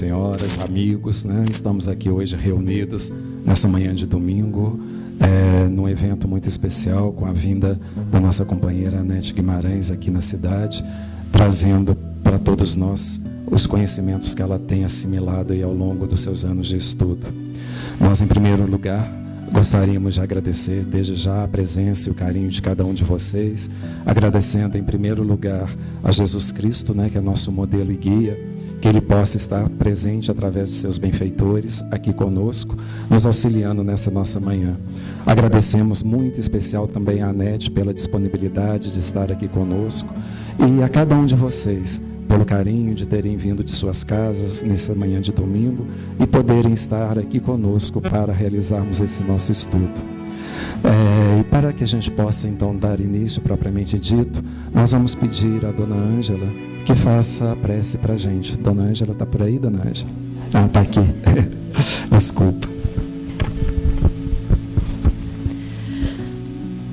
senhoras, amigos, né? Estamos aqui hoje reunidos nessa manhã de domingo, num evento muito especial, com a vinda da nossa companheira Anete Guimarães aqui na cidade, trazendo para todos nós os conhecimentos que ela tem assimilado aí ao longo dos seus anos de estudo. Nós, em primeiro lugar, gostaríamos de agradecer desde já a presença e o carinho de cada um de vocês, agradecendo em primeiro lugar a Jesus Cristo, né, que é nosso modelo e guia, que Ele possa estar presente através de seus benfeitores aqui conosco, nos auxiliando nessa nossa manhã. Agradecemos muito em especial também a Anete pela disponibilidade de estar aqui conosco e a cada um de vocês pelo carinho de terem vindo de suas casas nessa manhã de domingo e poderem estar aqui conosco para realizarmos esse nosso estudo. E para que a gente possa então dar início propriamente dito, nós vamos pedir à Dona Ângela que faça a prece para a gente. Dona Ângela, está por aí, Dona Ângela? Ah, está aqui. Desculpa.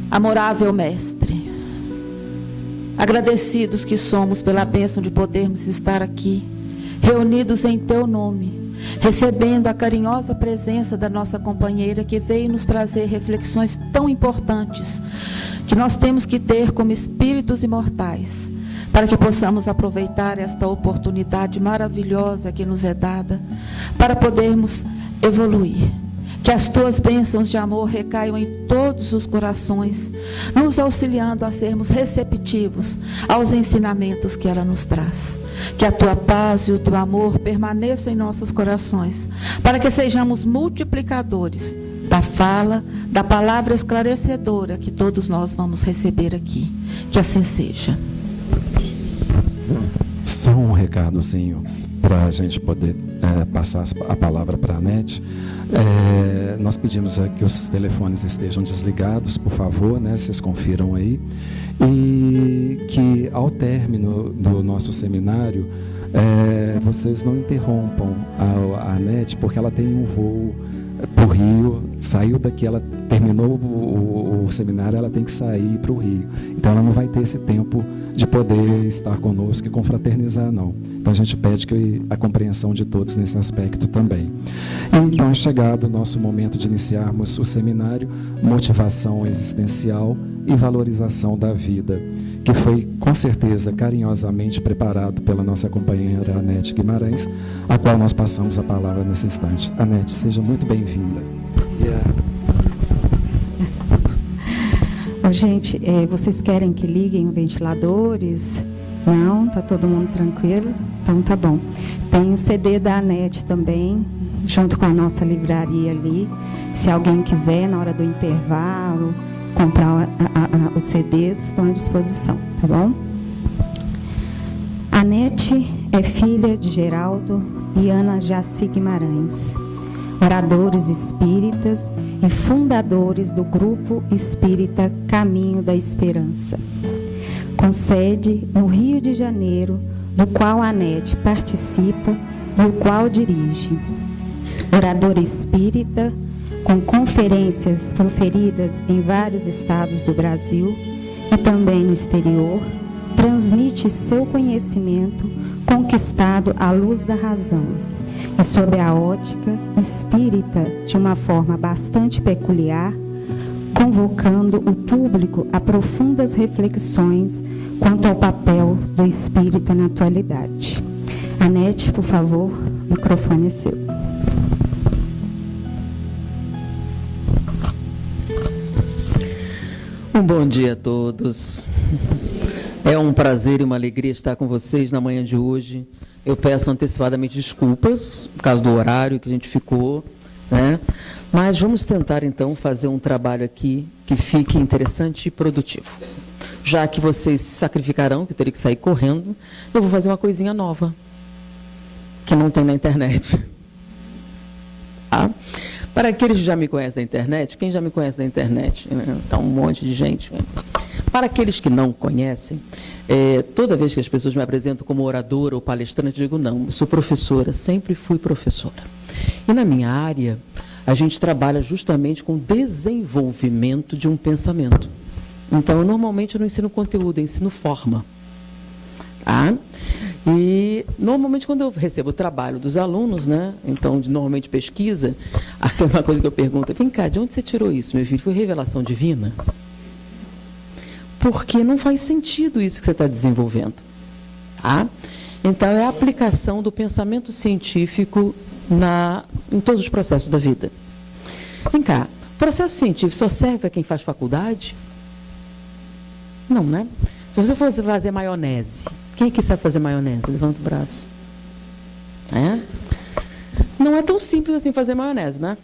Amorável Mestre, agradecidos que somos pela bênção de podermos estar aqui, reunidos em Teu nome, recebendo a carinhosa presença da nossa companheira que veio nos trazer reflexões tão importantes que nós temos que ter como espíritos imortais, para que possamos aproveitar esta oportunidade maravilhosa que nos é dada, para podermos evoluir. Que as Tuas bênçãos de amor recaiam em todos os corações, nos auxiliando a sermos receptivos aos ensinamentos que ela nos traz. Que a Tua paz e o Teu amor permaneçam em nossos corações, para que sejamos multiplicadores da fala, da palavra esclarecedora que todos nós vamos receber aqui. Que assim seja. Só um recadozinho para a gente poder passar a palavra para a Anete. Nós pedimos que os telefones estejam desligados, por favor, né? Vocês confiram aí. E que ao término do nosso seminário, vocês não interrompam a Anete, porque ela tem um voo para o Rio, saiu daqui, ela terminou o seminário, ela tem que sair para o Rio. Então ela não vai ter esse tempo de poder estar conosco e confraternizar, não. Então a gente pede que a compreensão de todos nesse aspecto também. E então é chegado o nosso momento de iniciarmos o seminário Motivação Existencial e Valorização da Vida, que foi com certeza carinhosamente preparado pela nossa companheira Anete Guimarães, a qual nós passamos a palavra nesse instante. Anete, seja muito bem-vinda. Gente, vocês querem que liguem os ventiladores? Não? Tá todo mundo tranquilo? Então tá bom. Tem um CD da Anete também, junto com a nossa livraria ali. Se alguém quiser, na hora do intervalo, comprar os CDs, estão à disposição, tá bom? Anete é filha de Geraldo e Ana Jaci Guimarães, oradores espíritas e fundadores do Grupo Espírita Caminho da Esperança, com sede no Rio de Janeiro, do qual a Anete participa e o qual dirige. Oradora espírita, com conferências proferidas em vários estados do Brasil e também no exterior, transmite seu conhecimento conquistado à luz da razão e sob a ótica espírita de uma forma bastante peculiar, convocando o público a profundas reflexões quanto ao papel do espírita na atualidade. Anete, por favor, o microfone é seu. Um bom dia a todos. É um prazer e uma alegria estar com vocês na manhã de hoje. Eu peço antecipadamente desculpas por causa do horário que a gente ficou, né? Mas vamos tentar então fazer um trabalho aqui que fique interessante e produtivo. Já que vocês se sacrificarão, que eu teria que sair correndo, eu vou fazer uma coisinha nova que não tem na internet. Tá? Para aqueles que já me conhecem da internet, quem já me conhece da internet? Tá um monte de gente. Para aqueles que não conhecem, toda vez que as pessoas me apresentam como oradora ou palestrante, eu digo, não, eu sou professora, sempre fui professora. E na minha área, a gente trabalha justamente com o desenvolvimento de um pensamento. Então, eu normalmente não ensino conteúdo, eu ensino forma. Tá? E, normalmente, quando eu recebo o trabalho dos alunos, né, então, normalmente pesquisa, uma coisa que eu pergunto, vem cá, de onde você tirou isso, meu filho? Foi revelação divina? Porque não faz sentido isso que você está desenvolvendo. Tá? Então, é a aplicação do pensamento científico em todos os processos da vida. Vem cá, processo científico só serve para quem faz faculdade? Não, né? Se você fosse fazer maionese, quem é que sabe fazer maionese? Levanta o braço. Não é tão simples assim fazer maionese, né?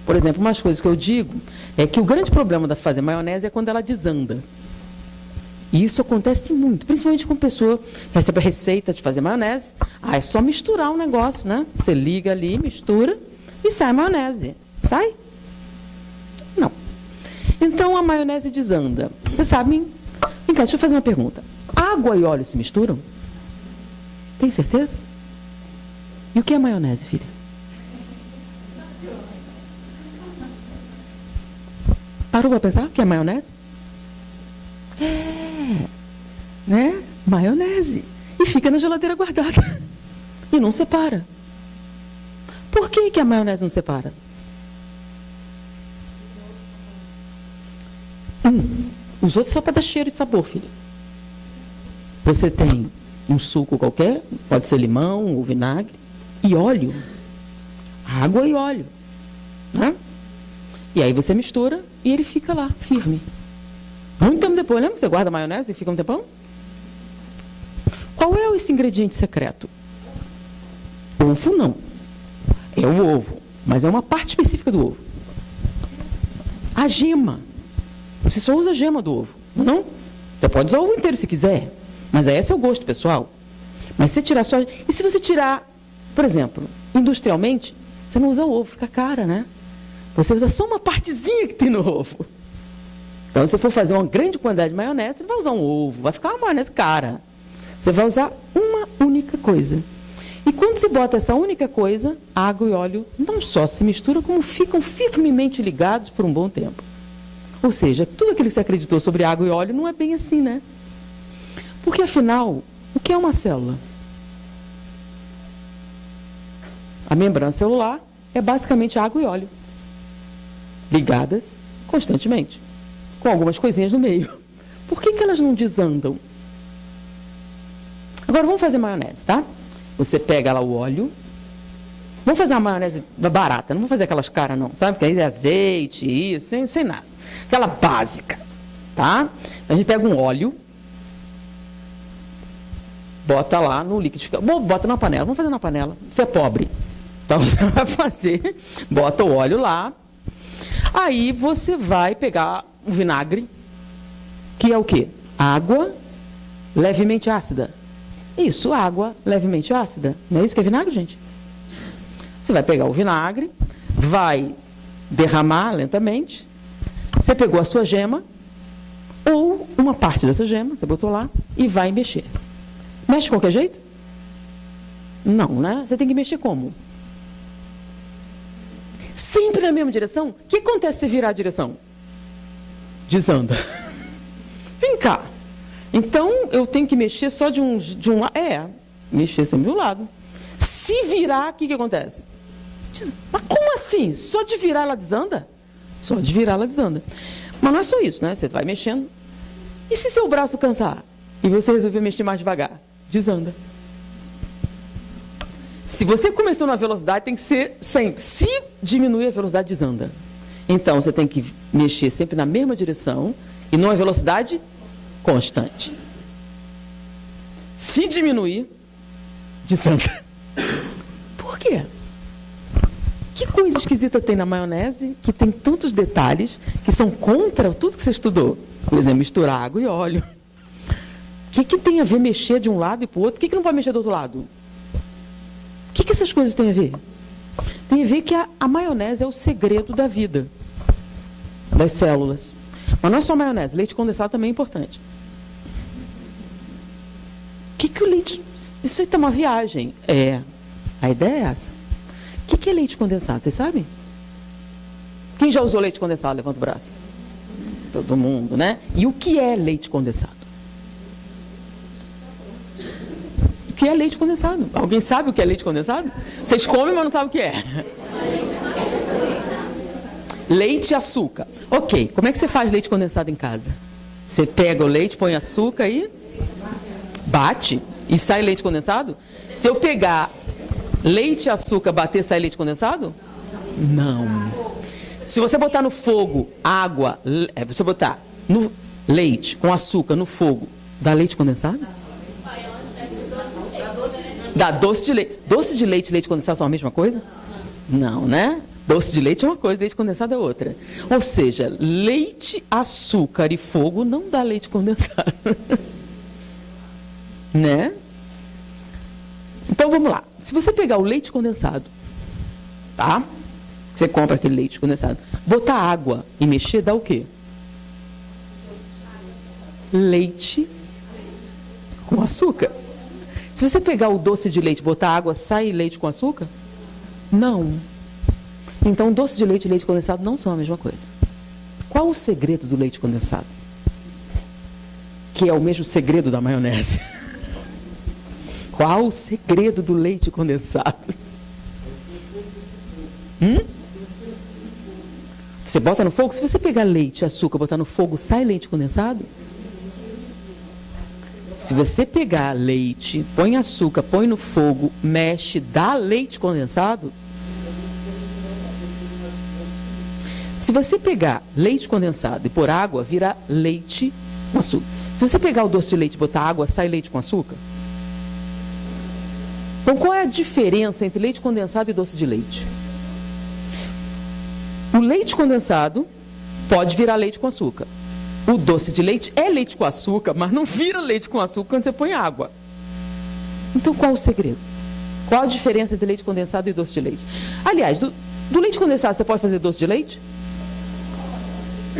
Por exemplo, umas coisas que eu digo é que o grande problema da fazer maionese é quando ela desanda. E isso acontece muito, principalmente com pessoa que recebe a receita de fazer maionese. É só misturar o negócio, né? Você liga ali, mistura e sai a maionese. Sai? Não. Então a maionese desanda. Vocês sabem? Vem cá, deixa eu fazer uma pergunta. Água e óleo se misturam? Tem certeza? E o que é maionese, filha? Parou para pensar o que é maionese? Né? Maionese. E fica na geladeira guardada. E não separa. Por que a maionese não separa? Os outros só para dar cheiro e sabor, filho. Você tem um suco qualquer, pode ser limão ou vinagre, e óleo. Água e óleo. Né? E aí você mistura e ele fica lá, firme. Muito tempo depois, lembra que você guarda a maionese e fica um tempão? Qual é esse ingrediente secreto? Ovo não. É o ovo, mas é uma parte específica do ovo. A gema. Você só usa a gema do ovo, não? Você pode usar o ovo inteiro se quiser, mas esse é o gosto pessoal. Mas se você tirar só... E se você tirar, por exemplo, industrialmente, você não usa o ovo, fica cara, né? Você usa só uma partezinha que tem no ovo. Então, se você for fazer uma grande quantidade de maionese, você vai usar um ovo, vai ficar uma maionese cara. Você vai usar uma única coisa. E quando você bota essa única coisa, água e óleo não só se misturam, como ficam firmemente ligados por um bom tempo. Ou seja, tudo aquilo que você acreditou sobre água e óleo não é bem assim, né? Porque, afinal, o que é uma célula? A membrana celular é basicamente água e óleo, ligadas constantemente, com algumas coisinhas no meio. Por que elas não desandam? Agora, vamos fazer maionese, tá? Você pega lá o óleo. Vamos fazer uma maionese barata, não vamos fazer aquelas caras não, sabe? Porque aí é azeite, isso, sem nada. Aquela básica, tá? A gente pega um óleo, bota lá no liquidificador, bota na panela, vamos fazer na panela. Você é pobre, então você vai fazer, bota o óleo lá, aí você vai pegar um vinagre, que é o quê? Água levemente ácida. Isso, água levemente ácida. Não é isso que é vinagre, gente? Você vai pegar o vinagre, vai derramar lentamente. Você pegou a sua gema, ou uma parte dessa gema, você botou lá, e vai mexer. Mexe de qualquer jeito? Não, né? Você tem que mexer como? Sempre na mesma direção? O que acontece se virar a direção? Desanda. Vem cá. Então, eu tenho que mexer só de um lado. Mexer sempre do lado. Se virar, o que acontece? Mas como assim? Só de virar ela desanda? Só de virar ela desanda. Mas não é só isso, né? Você vai mexendo. E se seu braço cansar? E você resolver mexer mais devagar? Desanda. Se você começou na velocidade, tem que ser sempre. Se diminuir a velocidade, desanda. Então, você tem que mexer sempre na mesma direção e numa velocidade constante. Se diminuir, desanda. Por quê? Que coisa esquisita tem na maionese que tem tantos detalhes que são contra tudo que você estudou? Por exemplo, misturar água e óleo. O que tem a ver mexer de um lado e para o outro? Por que não pode mexer do outro lado? O que essas coisas têm a ver? Tem a ver que a maionese é o segredo da vida, das células. Mas não é só maionese, leite condensado também é importante. O leite... Isso é uma viagem. A ideia é essa. O que é leite condensado? Vocês sabem? Quem já usou leite condensado? Levanta o braço. Todo mundo, né? E o que é leite condensado? que é leite condensado? Alguém sabe o que é leite condensado? Vocês comem, mas não sabem o que é. Leite e açúcar. Ok, como é que você faz leite condensado em casa? Você pega o leite, põe açúcar e bate e sai leite condensado? Se eu pegar leite e açúcar, bater, sai leite condensado? Não. Se você botar no fogo água, você botar no leite com açúcar no fogo, dá leite condensado? Dá doce de leite. Doce de leite e leite condensado são a mesma coisa? Não, né? Doce de leite é uma coisa, leite condensado é outra. Ou seja, leite, açúcar e fogo não dá leite condensado. Né? Então vamos lá. Se você pegar o leite condensado, tá? Você compra aquele leite condensado, botar água e mexer, dá o quê? Leite com açúcar. Se você pegar o doce de leite, botar água, sai leite com açúcar? Não. Então, doce de leite e leite condensado não são a mesma coisa. Qual o segredo do leite condensado? Que é o mesmo segredo da maionese. Qual o segredo do leite condensado? Você bota no fogo? Se você pegar leite e açúcar, botar no fogo, sai leite condensado? Se você pegar leite, põe açúcar, põe no fogo, mexe, dá leite condensado? Se você pegar leite condensado e pôr água, vira leite com açúcar. Se você pegar o doce de leite e botar água, sai leite com açúcar? Então, qual é a diferença entre leite condensado e doce de leite? O leite condensado pode virar leite com açúcar. O doce de leite é leite com açúcar, mas não vira leite com açúcar quando você põe água. Então, qual o segredo? Qual a diferença entre leite condensado e doce de leite? Aliás, do leite condensado você pode fazer doce de leite?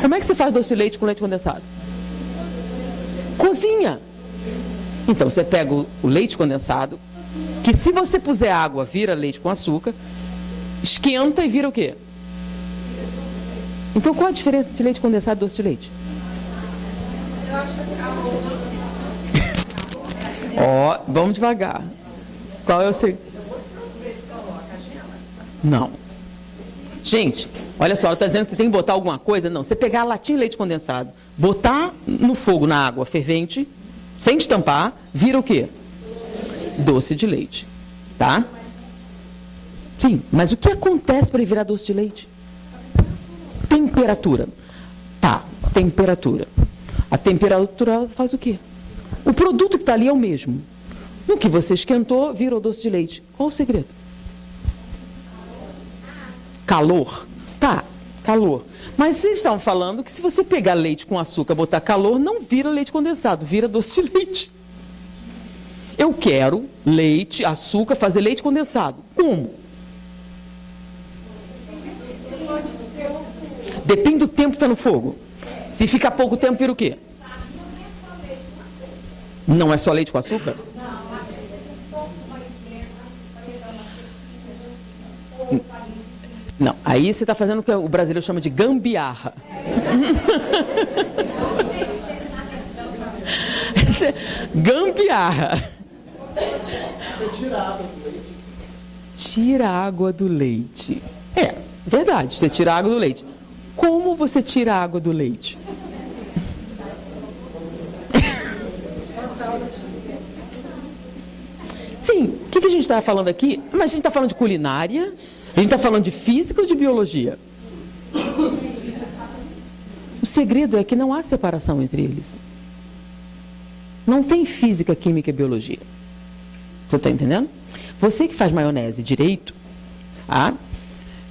Como é que você faz doce de leite com leite condensado? Cozinha. Então, você pega o leite condensado, que se você puser água, vira leite com açúcar, esquenta e vira o quê? Então, qual a diferença entre leite condensado e doce de leite? Ó, vamos devagar. Qual é o segredo? Não. Gente, olha só, ela está dizendo que você tem que botar alguma coisa. Não, você pegar a latinha de leite condensado, botar no fogo, na água fervente, sem destampar, vira o quê? Doce de leite. Tá? Sim, mas o que acontece para ele virar doce de leite? Temperatura. Tá, temperatura. A temperatura faz o quê? O produto que está ali é o mesmo. No que você esquentou, virou doce de leite. Qual o segredo? Calor. Tá, calor. Mas vocês estavam falando que se você pegar leite com açúcar, botar calor, não vira leite condensado, vira doce de leite. Eu quero leite, açúcar, fazer leite condensado. Como? Depende do tempo que está no fogo. Se ficar pouco tempo, vira o quê? Não é só leite com açúcar? Não, aí você está fazendo o que o brasileiro chama de gambiarra. Gambiarra. Tira a água do leite. É, verdade, você tira a água do leite. Como você tira a água do leite? Sim, o que a gente está falando aqui? Mas a gente está falando de culinária? A gente está falando de física ou de biologia? O segredo é que não há separação entre eles. Não tem física, química e biologia. Você está entendendo? Você que faz maionese direito,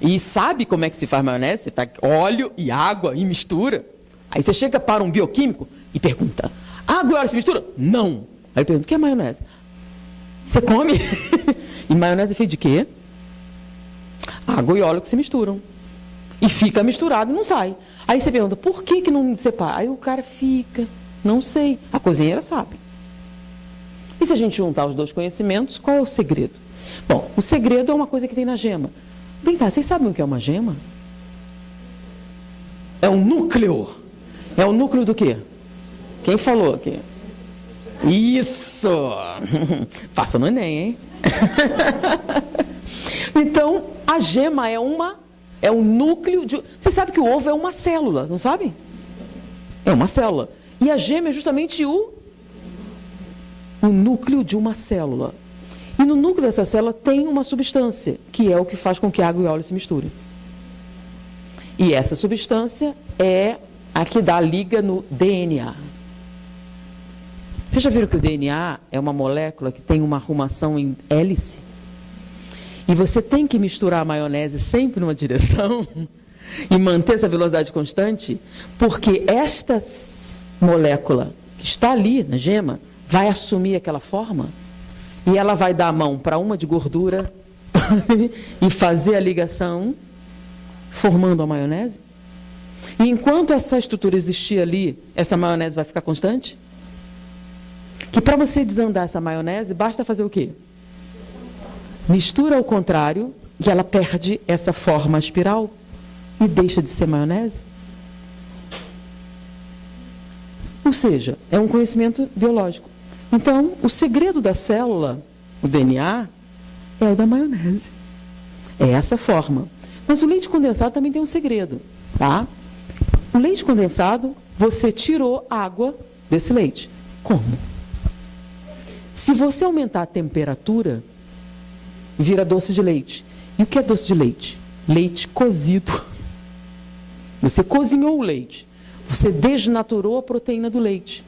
e sabe como é que se faz maionese, você pega óleo e água e mistura. Aí você chega para um bioquímico e pergunta, água e óleo se mistura? Não. Aí ele pergunta, o que é maionese? Você come? E maionese é feita de quê? Água e óleo que se misturam. E fica misturado e não sai. Aí você pergunta, por que não separa? Aí o cara fica, não sei. A cozinheira sabe. E se a gente juntar os dois conhecimentos, qual é o segredo? Bom, o segredo é uma coisa que tem na gema. Vem cá, vocês sabem o que é uma gema? É um núcleo. É o núcleo do quê? Quem falou aqui? Isso! Faça no Enem, hein? Então, a gema é um núcleo de... Você sabe que o ovo é uma célula, não sabe? É uma célula. E a gema é justamente o núcleo de uma célula. E no núcleo dessa célula tem uma substância, que é o que faz com que água e óleo se misturem. E essa substância é a que dá a liga no DNA. Vocês já viram que o DNA é uma molécula que tem uma arrumação em hélice? E você tem que misturar a maionese sempre numa direção e manter essa velocidade constante, porque esta molécula que está ali na gema vai assumir aquela forma e ela vai dar a mão para uma de gordura e fazer a ligação, formando a maionese. E enquanto essa estrutura existir ali, essa maionese vai ficar constante? Que para você desandar essa maionese, basta fazer o quê? Mistura ao contrário, e ela perde essa forma espiral e deixa de ser maionese. Ou seja, é um conhecimento biológico. Então, o segredo da célula, o DNA, é o da maionese. É essa forma. Mas o leite condensado também tem um segredo, tá? O leite condensado, você tirou água desse leite. Como? Se você aumentar a temperatura, vira doce de leite. E o que é doce de leite? Leite cozido. Você cozinhou o leite. Você desnaturou a proteína do leite.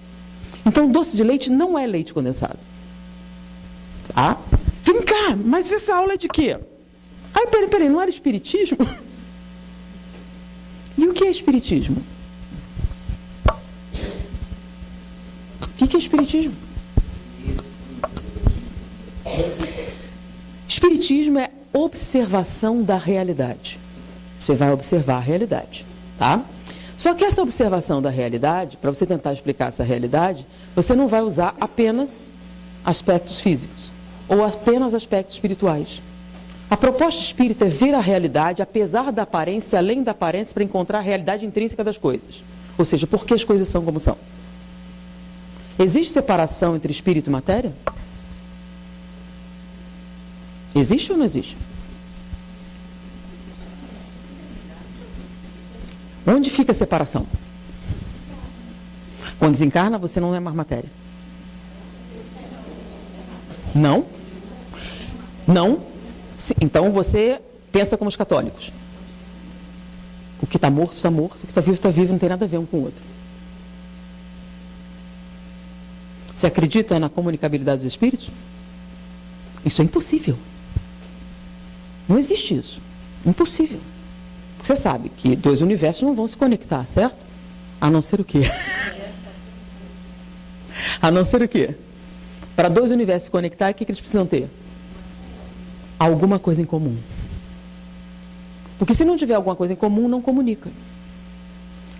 Então, doce de leite não é leite condensado. Tá? Vem cá, mas essa aula é de quê? Ai, peraí, não era espiritismo? E o que é espiritismo? O que é espiritismo? Espiritismo é observação da realidade. Você vai observar a realidade, tá? Só que essa observação da realidade, para você tentar explicar essa realidade, você não vai usar apenas aspectos físicos ou apenas aspectos espirituais. A proposta espírita é ver a realidade, apesar da aparência, além da aparência, para encontrar a realidade intrínseca das coisas. Ou seja, por que as coisas são como são. Existe separação entre espírito e matéria? Existe ou não existe? Onde fica a separação? Quando desencarna, você não é mais matéria. Não? Não? Então você pensa como os católicos. O que está morto, está morto. O que está vivo, não tem nada a ver um com o outro. Você acredita na comunicabilidade dos espíritos? Isso é impossível. Não existe isso. Impossível. Você sabe que dois universos não vão se conectar, certo? A não ser o quê? A não ser o quê? Para dois universos se conectar, o que eles precisam ter? Alguma coisa em comum. Porque se não tiver alguma coisa em comum, não comunica.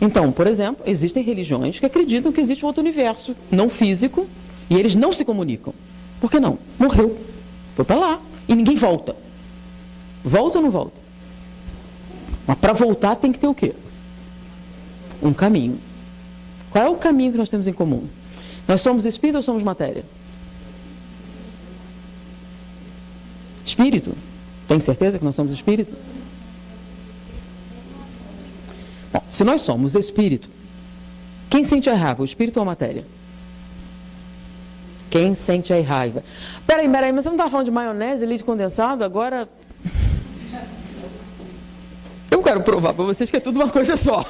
Então, por exemplo, existem religiões que acreditam que existe um outro universo, não físico, e eles não se comunicam. Por que não? Morreu. Foi para lá. E ninguém volta. Volta ou não volta? Mas para voltar tem que ter o quê? Um caminho. Qual é o caminho que nós temos em comum? Nós somos espírito ou somos matéria? Espírito? Tem certeza que nós somos espírito? Bom, se nós somos espírito, quem sente a raiva, o espírito ou a matéria? Quem sente a raiva? Peraí, mas você não estava falando de maionese, leite condensado? Agora... Eu quero provar para vocês que é tudo uma coisa só.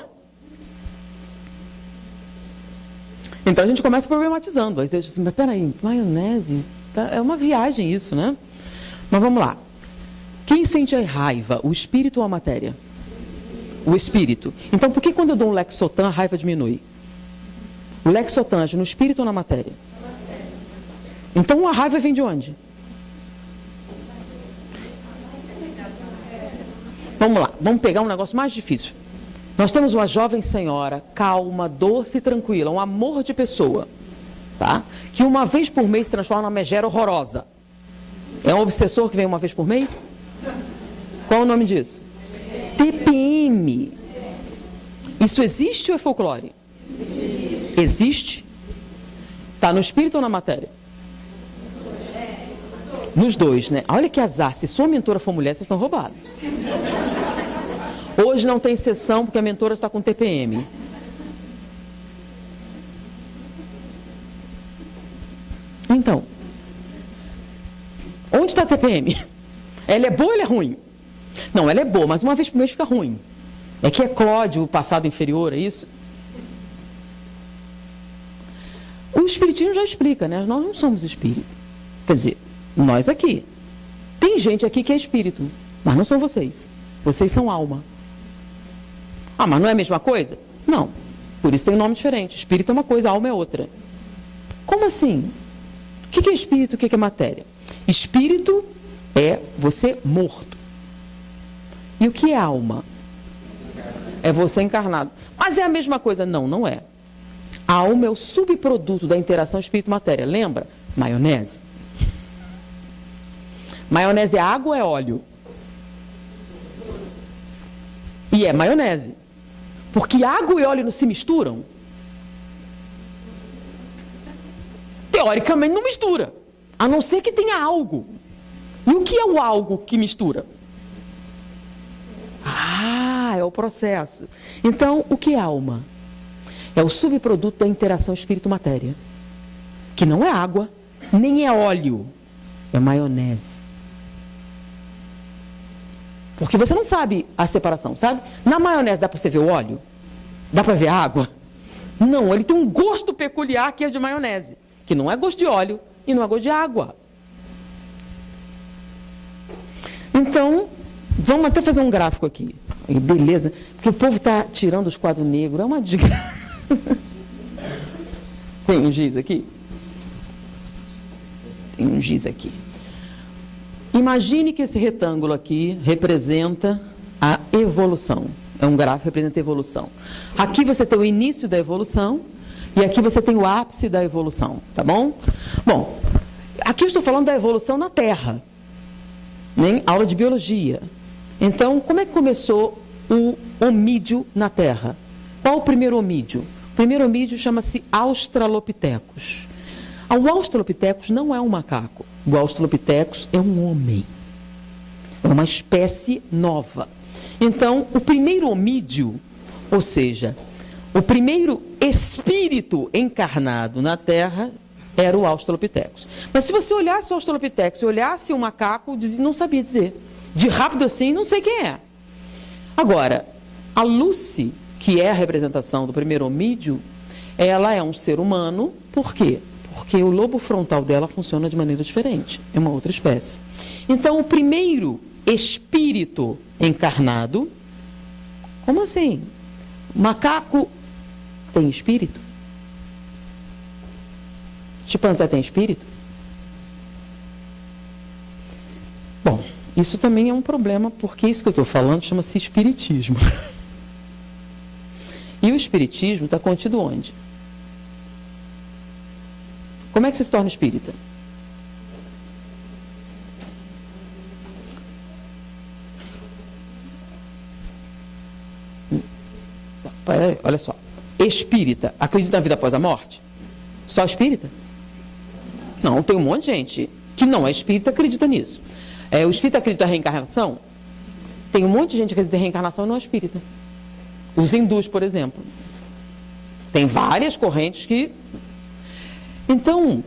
Então a gente começa problematizando. Aí você diz assim, mas peraí, maionese? Tá? É uma viagem isso, né? Mas vamos lá. Quem sente a raiva, o espírito ou a matéria? O espírito. Então por que quando eu dou um Lexotan a raiva diminui? O Lexotan age no espírito ou na matéria? Então a raiva vem de onde? Vamos lá, vamos pegar um negócio mais difícil. Nós temos uma jovem senhora, calma, doce e tranquila, um amor de pessoa, tá? Que uma vez por mês se transforma numa megera horrorosa. É um obsessor que vem uma vez por mês? Qual é o nome disso? TPM. Isso existe ou é folclore? Existe. Está no espírito ou na matéria? Nos dois, né? Olha que azar, se sua mentora for mulher, vocês estão roubados. Hoje não tem sessão porque a mentora está com TPM. Então, onde está a TPM? Ela é boa ou ela é ruim? Não, ela é boa, mas uma vez por mês fica ruim. É que é Clódio, o passado inferior, é isso? O Espiritismo já explica, né? Nós não somos espírito. Quer dizer, nós aqui. Tem gente aqui que é espírito, mas não são vocês. Vocês são alma. Ah, mas não é a mesma coisa? Não. Por isso tem um nome diferente. Espírito é uma coisa, alma é outra. Como assim? O que é espírito, o que é matéria? Espírito é você morto. E o que é alma? É você encarnado. Mas é a mesma coisa? Não, não é. A alma é o subproduto da interação espírito-matéria. Lembra? Maionese. Maionese é água ou é óleo? E é maionese. Porque água e óleo não se misturam? Teoricamente não mistura. A não ser que tenha algo. E o que é o algo que mistura? Ah, é o processo. Então, o que é alma? É o subproduto da interação espírito-matéria. Que não é água, nem é óleo. É maionese. Porque você não sabe a separação, sabe? Na maionese dá para você ver o óleo? Dá para ver a água? Não, ele tem um gosto peculiar que é de maionese. Que não é gosto de óleo e não é gosto de água. Então, vamos até fazer um gráfico aqui. Beleza. Porque o povo está tirando os quadros negros. É uma desgraça. Tem um giz aqui? Tem um giz aqui. Imagine que esse retângulo aqui representa a evolução. É um gráfico que representa a evolução. Aqui você tem o início da evolução e aqui você tem o ápice da evolução, tá bom? Bom, aqui eu estou falando da evolução na Terra, né? Aula de biologia. Então, como é que começou o homídeo na Terra? Qual o primeiro homídeo? O primeiro homídeo chama-se Australopithecus. O Australopithecus não é um macaco. O Australopithecus é um homem. É uma espécie nova. Então, o primeiro homídeo, ou seja, o primeiro espírito encarnado na Terra era o Australopithecus. Mas se você olhasse o Australopithecus e olhasse o macaco, não sabia dizer. De rápido assim, não sei quem é. Agora, a Lucy, que é a representação do primeiro homídeo, ela é um ser humano. Por quê? Porque o lobo frontal dela funciona de maneira diferente. É uma outra espécie. Então, o primeiro espírito encarnado... Como assim? Macaco tem espírito? Chimpanzé tem espírito? Bom, isso também é um problema, porque isso que eu estou falando chama-se espiritismo. E o espiritismo está contido onde? Como é que você se torna espírita? Olha só. Espírita, acredita na vida após a morte? Só espírita? Não, tem um monte de gente que não é espírita e acredita nisso. O espírita acredita na reencarnação? Tem um monte de gente que acredita em reencarnação e não é espírita. Os hindus, por exemplo. Tem várias correntes que... Então,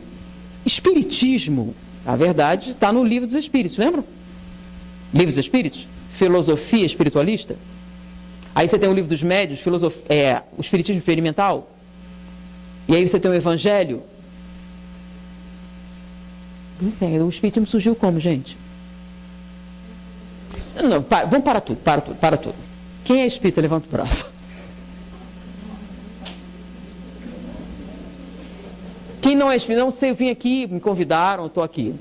espiritismo, a verdade, está no Livro dos Espíritos, lembram? Livro dos Espíritos? Filosofia espiritualista. Aí você tem o Livro dos Médiuns, o Espiritismo Experimental. E aí você tem o Evangelho. O Espiritismo surgiu como, gente? Não, vamos parar tudo. Quem é espírita? Levanta o braço. Quem não é espírita? Não sei, eu vim aqui, me convidaram, eu estou aqui.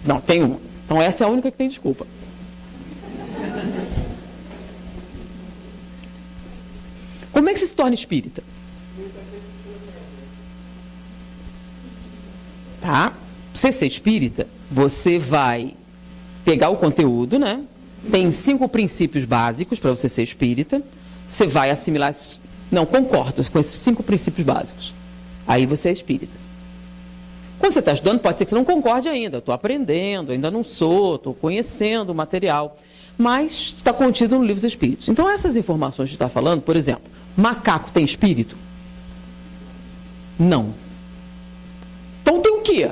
Não, tem uma. Então essa é a única que tem desculpa. Como é que você se torna espírita? Tá? Você ser espírita, você vai pegar o conteúdo, né? Tem 5 princípios básicos para você ser espírita. Você vai assimilar... Não, concordo com esses 5 princípios básicos. Aí você é espírita. Quando você está estudando, pode ser que você não concorde ainda. Estou aprendendo, ainda não sou, estou conhecendo o material. Mas está contido no livro dos Espíritos. Então, essas informações que está falando, por exemplo, macaco tem espírito? Não. Então tem o quê?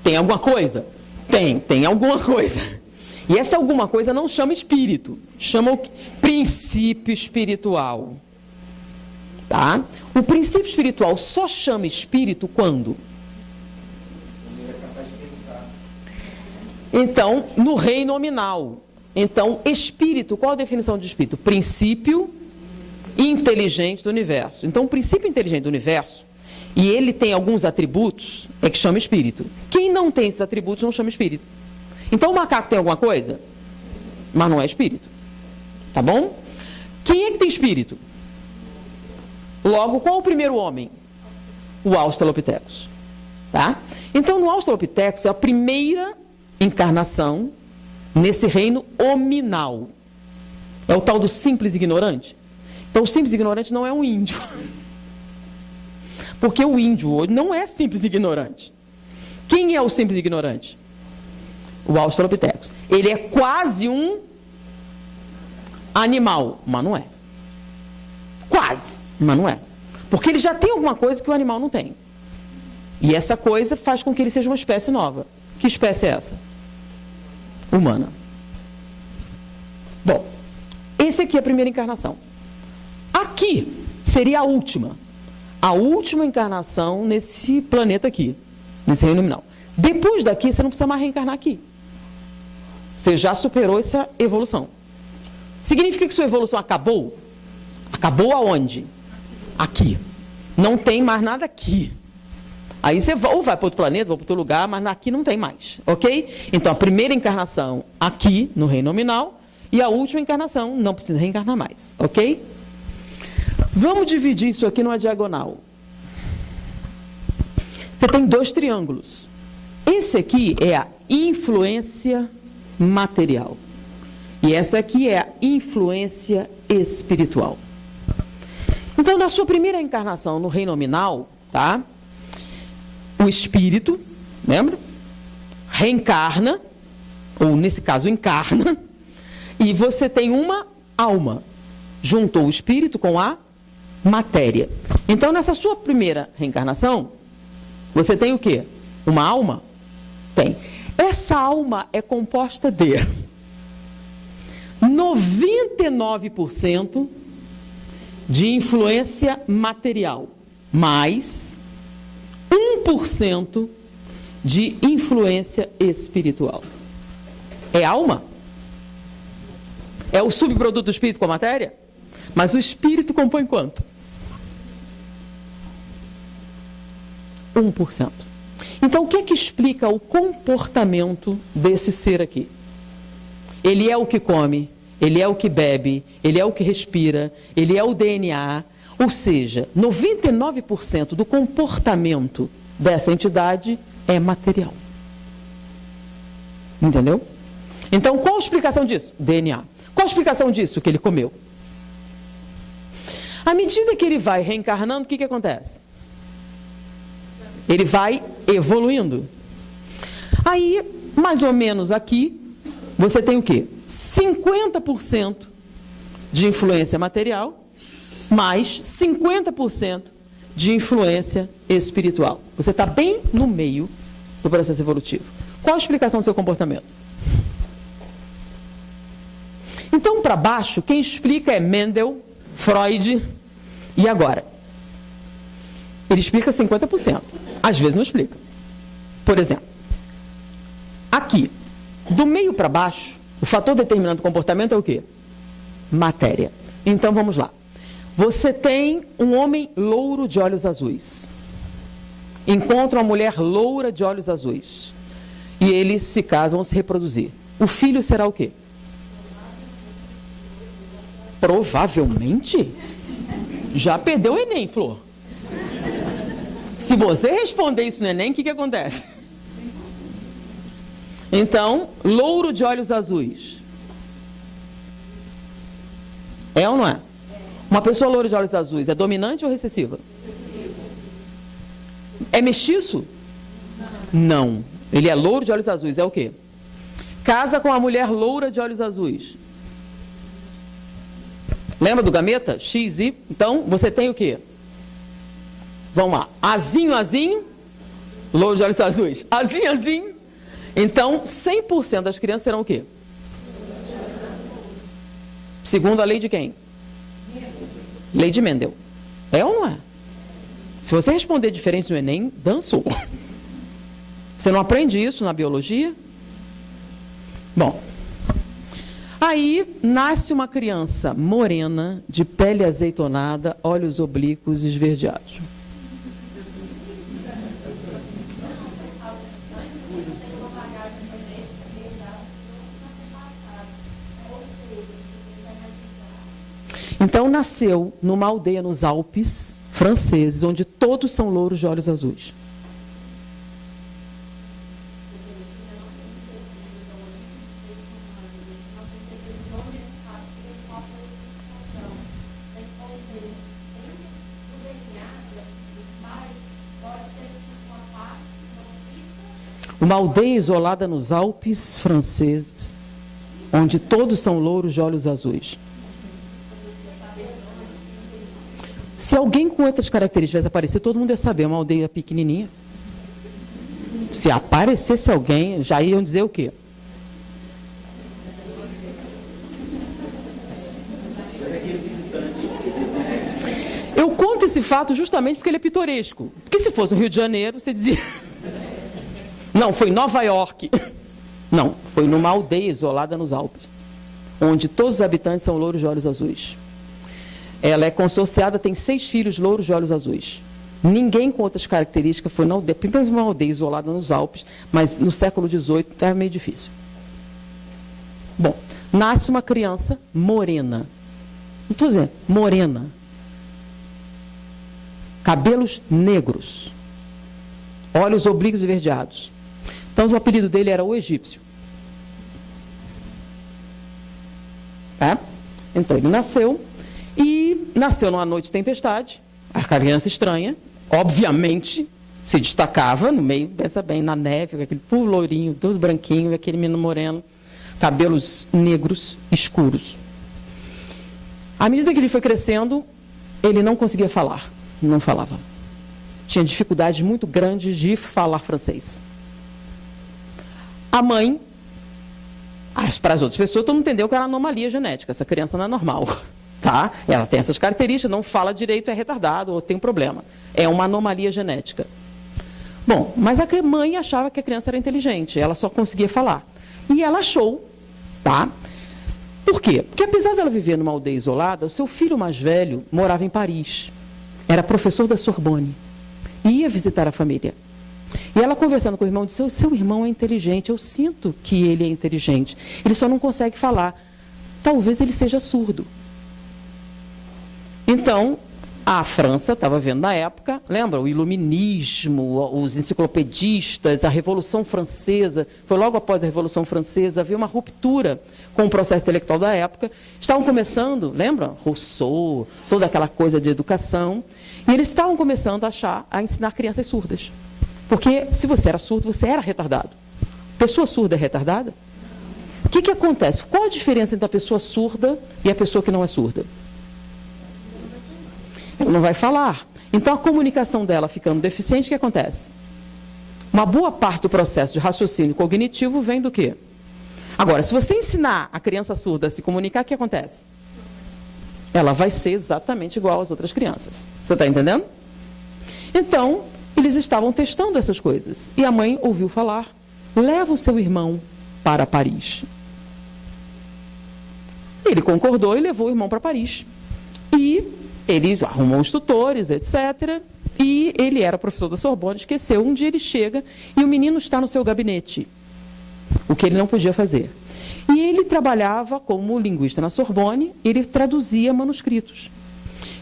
Tem alguma coisa? Tem alguma coisa. E essa alguma coisa não chama espírito, chama o princípio espiritual. Tá? O princípio espiritual só chama espírito quando? Então, no reino nominal. Então, espírito, qual a definição de espírito? Princípio inteligente do universo. Então, o princípio inteligente do universo, e ele tem alguns atributos, é que chama espírito. Quem não tem esses atributos não chama espírito. Então, o macaco tem alguma coisa? Mas não é espírito. Tá bom? Quem é que tem espírito? Logo, qual o primeiro homem? O Australopithecus. Tá? Então, no Australopithecus é a primeira encarnação nesse reino hominal. É o tal do simples ignorante. Então, o simples ignorante não é um índio. Porque o índio hoje não é simples ignorante. Quem é o simples ignorante? O Australopithecus. Ele é quase um animal, mas não é. Quase, mas não é. Porque ele já tem alguma coisa que o animal não tem. E essa coisa faz com que ele seja uma espécie nova. Que espécie é essa? Humana. Bom, esse aqui é a primeira encarnação. Aqui seria a última. A última encarnação nesse planeta aqui, nesse reino nominal. Depois daqui, você não precisa mais reencarnar aqui. Você já superou essa evolução. Significa que sua evolução acabou? Acabou aonde? Aqui. Não tem mais nada aqui. Aí você ou vai para outro planeta, vai para outro lugar, mas aqui não tem mais, ok? Então, a primeira encarnação aqui, no reino nominal, e a última encarnação, não precisa reencarnar mais, ok? Vamos dividir isso aqui numa diagonal. Você tem dois triângulos. Esse aqui é a influência material. E essa aqui é a influência espiritual. Então, na sua primeira encarnação no reino nominal, tá? O espírito, lembra? Reencarna, ou nesse caso encarna, e você tem uma alma. Juntou o espírito com a matéria. Então, nessa sua primeira reencarnação, você tem o quê? Uma alma? Tem. Essa alma é composta de 99% de influência material, mais 1% de influência espiritual. É alma? É o subproduto do espírito com a matéria? Mas o espírito compõe quanto? 1%. Então, o que é que explica o comportamento desse ser aqui? Ele é o que come, ele é o que bebe, ele é o que respira, ele é o DNA. Ou seja, 99% do comportamento dessa entidade é material. Entendeu? Então, qual a explicação disso? DNA. Qual a explicação disso? Que ele comeu. À medida que ele vai reencarnando, o que acontece? Ele vai evoluindo. Aí, mais ou menos aqui, você tem o quê? 50% de influência material, mais 50% de influência espiritual. Você está bem no meio do processo evolutivo. Qual a explicação do seu comportamento? Então, para baixo, quem explica é Mendel, Freud, e agora? Ele explica 50%. Às vezes não explica. Por exemplo, aqui, do meio para baixo, o fator determinante do comportamento é o quê? Matéria. Então, vamos lá. Você tem um homem louro de olhos azuis. Encontra uma mulher loura de olhos azuis. E eles se casam, vão se reproduzir. O filho será o quê? Provavelmente? Já perdeu o Enem, Flor. Se você responder isso no Enem, o que acontece? Então, louro de olhos azuis. É ou não é? Uma pessoa loura de olhos azuis é dominante ou recessiva? É mestiço? Não. Ele é louro de olhos azuis. É o quê? Casa com a mulher loura de olhos azuis. Lembra do gameta? X, Y. Então, você tem o quê? Vamos lá. Azinho, azinho. Louro de olhos azuis. Azinho, azinho. Então, 100% das crianças serão o quê? Segundo a lei de quem? Lei de Mendel. É ou não é? Se você responder diferente no Enem, dançou. Você não aprende isso na biologia? Bom, aí nasce uma criança morena, de pele azeitonada, olhos oblíquos esverdeados. Então nasceu numa aldeia nos Alpes franceses, onde todos são louros de olhos azuis. Uma aldeia isolada nos Alpes franceses, onde todos são louros de olhos azuis. Se alguém com outras características tivesse aparecer, todo mundo ia saber, uma aldeia pequenininha. Se aparecesse alguém, já iam dizer o quê? Eu conto esse fato justamente porque ele é pitoresco. Porque se fosse no Rio de Janeiro, você dizia... Não, foi em Nova York. Não, foi numa aldeia isolada nos Alpes, onde todos os habitantes são louros de olhos azuis. Ela é consorciada, tem 6 filhos louros de olhos azuis. Ninguém com outras características foi na aldeia, apenas uma aldeia isolada nos Alpes, mas no século XVIII estava meio difícil. Bom, nasce uma criança morena. Não estou dizendo, morena. Cabelos negros. Olhos oblíquos e esverdeados. Então o apelido dele era o egípcio. Então ele nasceu... E nasceu numa noite de tempestade, a criança estranha, obviamente se destacava no meio, pensa bem, na neve, com aquele puro lourinho, todo branquinho, aquele menino moreno, cabelos negros, escuros. À medida que ele foi crescendo, ele não conseguia falar, não falava. Tinha dificuldades muito grandes de falar francês. A mãe, para as outras pessoas, todo mundo entendeu que era anomalia genética, essa criança não é normal. Tá? Ela tem essas características, não fala direito, é retardado ou tem um problema. É uma anomalia genética. Bom, mas a mãe achava que a criança era inteligente, ela só conseguia falar. E ela achou, tá? Por quê? Porque apesar dela viver numa aldeia isolada, o seu filho mais velho morava em Paris. Era professor da Sorbonne. E ia visitar a família. E ela conversando com o irmão, disse, seu irmão é inteligente, eu sinto que ele é inteligente. Ele só não consegue falar. Talvez ele seja surdo. Então, a França estava vendo na época, lembra, o iluminismo, os enciclopedistas, a Revolução Francesa, foi logo após a Revolução Francesa, havia uma ruptura com o processo intelectual da época. Estavam começando, lembra, Rousseau, toda aquela coisa de educação, e eles estavam começando a ensinar crianças surdas. Porque se você era surdo, você era retardado. Pessoa surda é retardada? O que acontece? Qual a diferença entre a pessoa surda e a pessoa que não é surda? Ela não vai falar. Então, a comunicação dela ficando deficiente, o que acontece? Uma boa parte do processo de raciocínio cognitivo vem do quê? Agora, se você ensinar a criança surda a se comunicar, o que acontece? Ela vai ser exatamente igual às outras crianças. Você está entendendo? Então, eles estavam testando essas coisas. E a mãe ouviu falar, leva o seu irmão para Paris. Ele concordou e levou o irmão para Paris. E... ele arrumou os tutores, etc. E ele era professor da Sorbonne, esqueceu. Um dia ele chega e o menino está no seu gabinete. O que ele não podia fazer. E ele trabalhava como linguista na Sorbonne, ele traduzia manuscritos.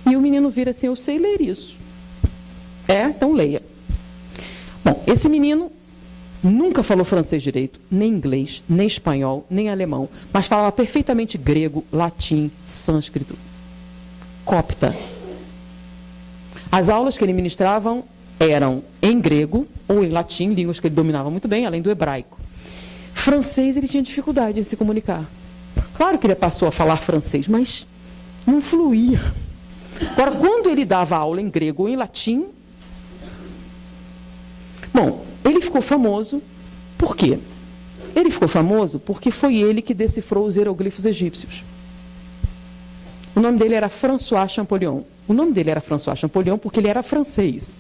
E o menino vira assim, eu sei ler isso. Então leia. Bom, esse menino nunca falou francês direito, nem inglês, nem espanhol, nem alemão, mas falava perfeitamente grego, latim, sânscrito. Copta. As aulas que ele ministrava eram em grego ou em latim, línguas que ele dominava muito bem, além do hebraico. Francês, ele tinha dificuldade em se comunicar. Claro que ele passou a falar francês, mas não fluía. Agora, quando ele dava aula em grego ou em latim, bom, ele ficou famoso. Por quê? Ele ficou famoso porque foi ele que decifrou os hieroglifos egípcios. O nome dele era François Champollion. O nome dele era François Champollion porque ele era francês,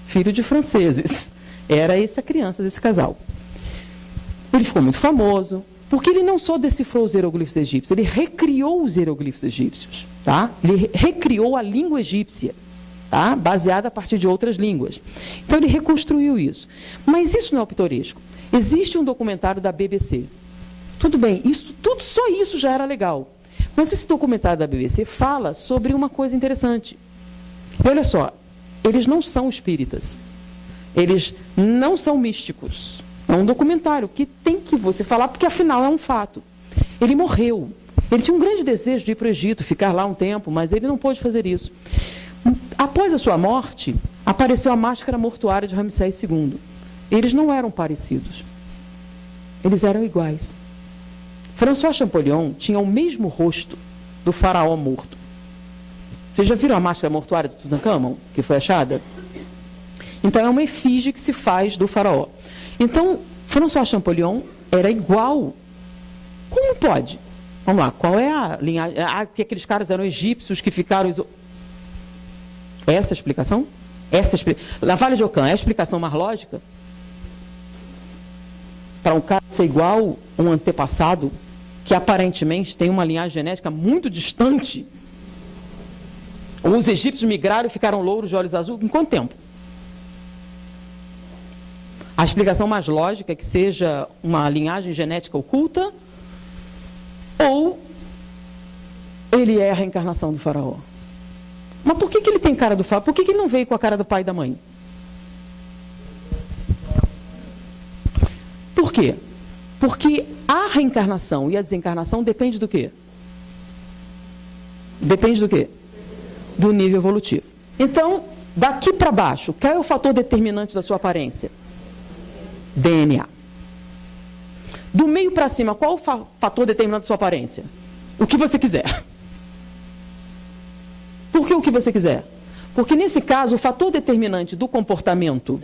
filho de franceses. Era essa criança desse casal. Ele ficou muito famoso porque ele não só decifrou os hieroglifos egípcios, ele recriou os hieroglifos egípcios. Tá? Ele recriou a língua egípcia, tá? Baseada a partir de outras línguas. Então ele reconstruiu isso. Mas isso não é o pitoresco. Existe um documentário da BBC. Tudo bem, só isso já era legal. Mas esse documentário da BBC fala sobre uma coisa interessante. E olha só, eles não são espíritas. Eles não são místicos. É um documentário que tem que você falar, porque afinal é um fato. Ele morreu. Ele tinha um grande desejo de ir para o Egito, ficar lá um tempo, mas ele não pôde fazer isso. Após a sua morte, apareceu a máscara mortuária de Ramsés II. Eles não eram parecidos. Eles eram iguais. François Champollion tinha o mesmo rosto do faraó morto. Vocês já viram a máscara mortuária do Tutancâmon, que foi achada? Então, é uma efígie que se faz do faraó. Então, François Champollion era igual. Como pode? Vamos lá, qual é a linhagem? Que aqueles caras eram egípcios que ficaram... Essa é a explicação? Na Vale de Ocã, é a explicação mais lógica? Para um cara ser igual a um antepassado que aparentemente tem uma linhagem genética muito distante. Os egípcios migraram e ficaram louros de olhos azuis. Em quanto tempo? A explicação mais lógica é que seja uma linhagem genética oculta ou ele é a reencarnação do faraó. Mas por que ele tem cara do faraó? Por que ele não veio com a cara do pai e da mãe? Por quê? Porque a reencarnação e a desencarnação depende do quê? Depende do quê? Do nível evolutivo. Então, daqui para baixo, qual é o fator determinante da sua aparência? DNA. Do meio para cima, qual o fator determinante da sua aparência? O que você quiser. Por que o que você quiser? Porque, nesse caso, o fator determinante do comportamento,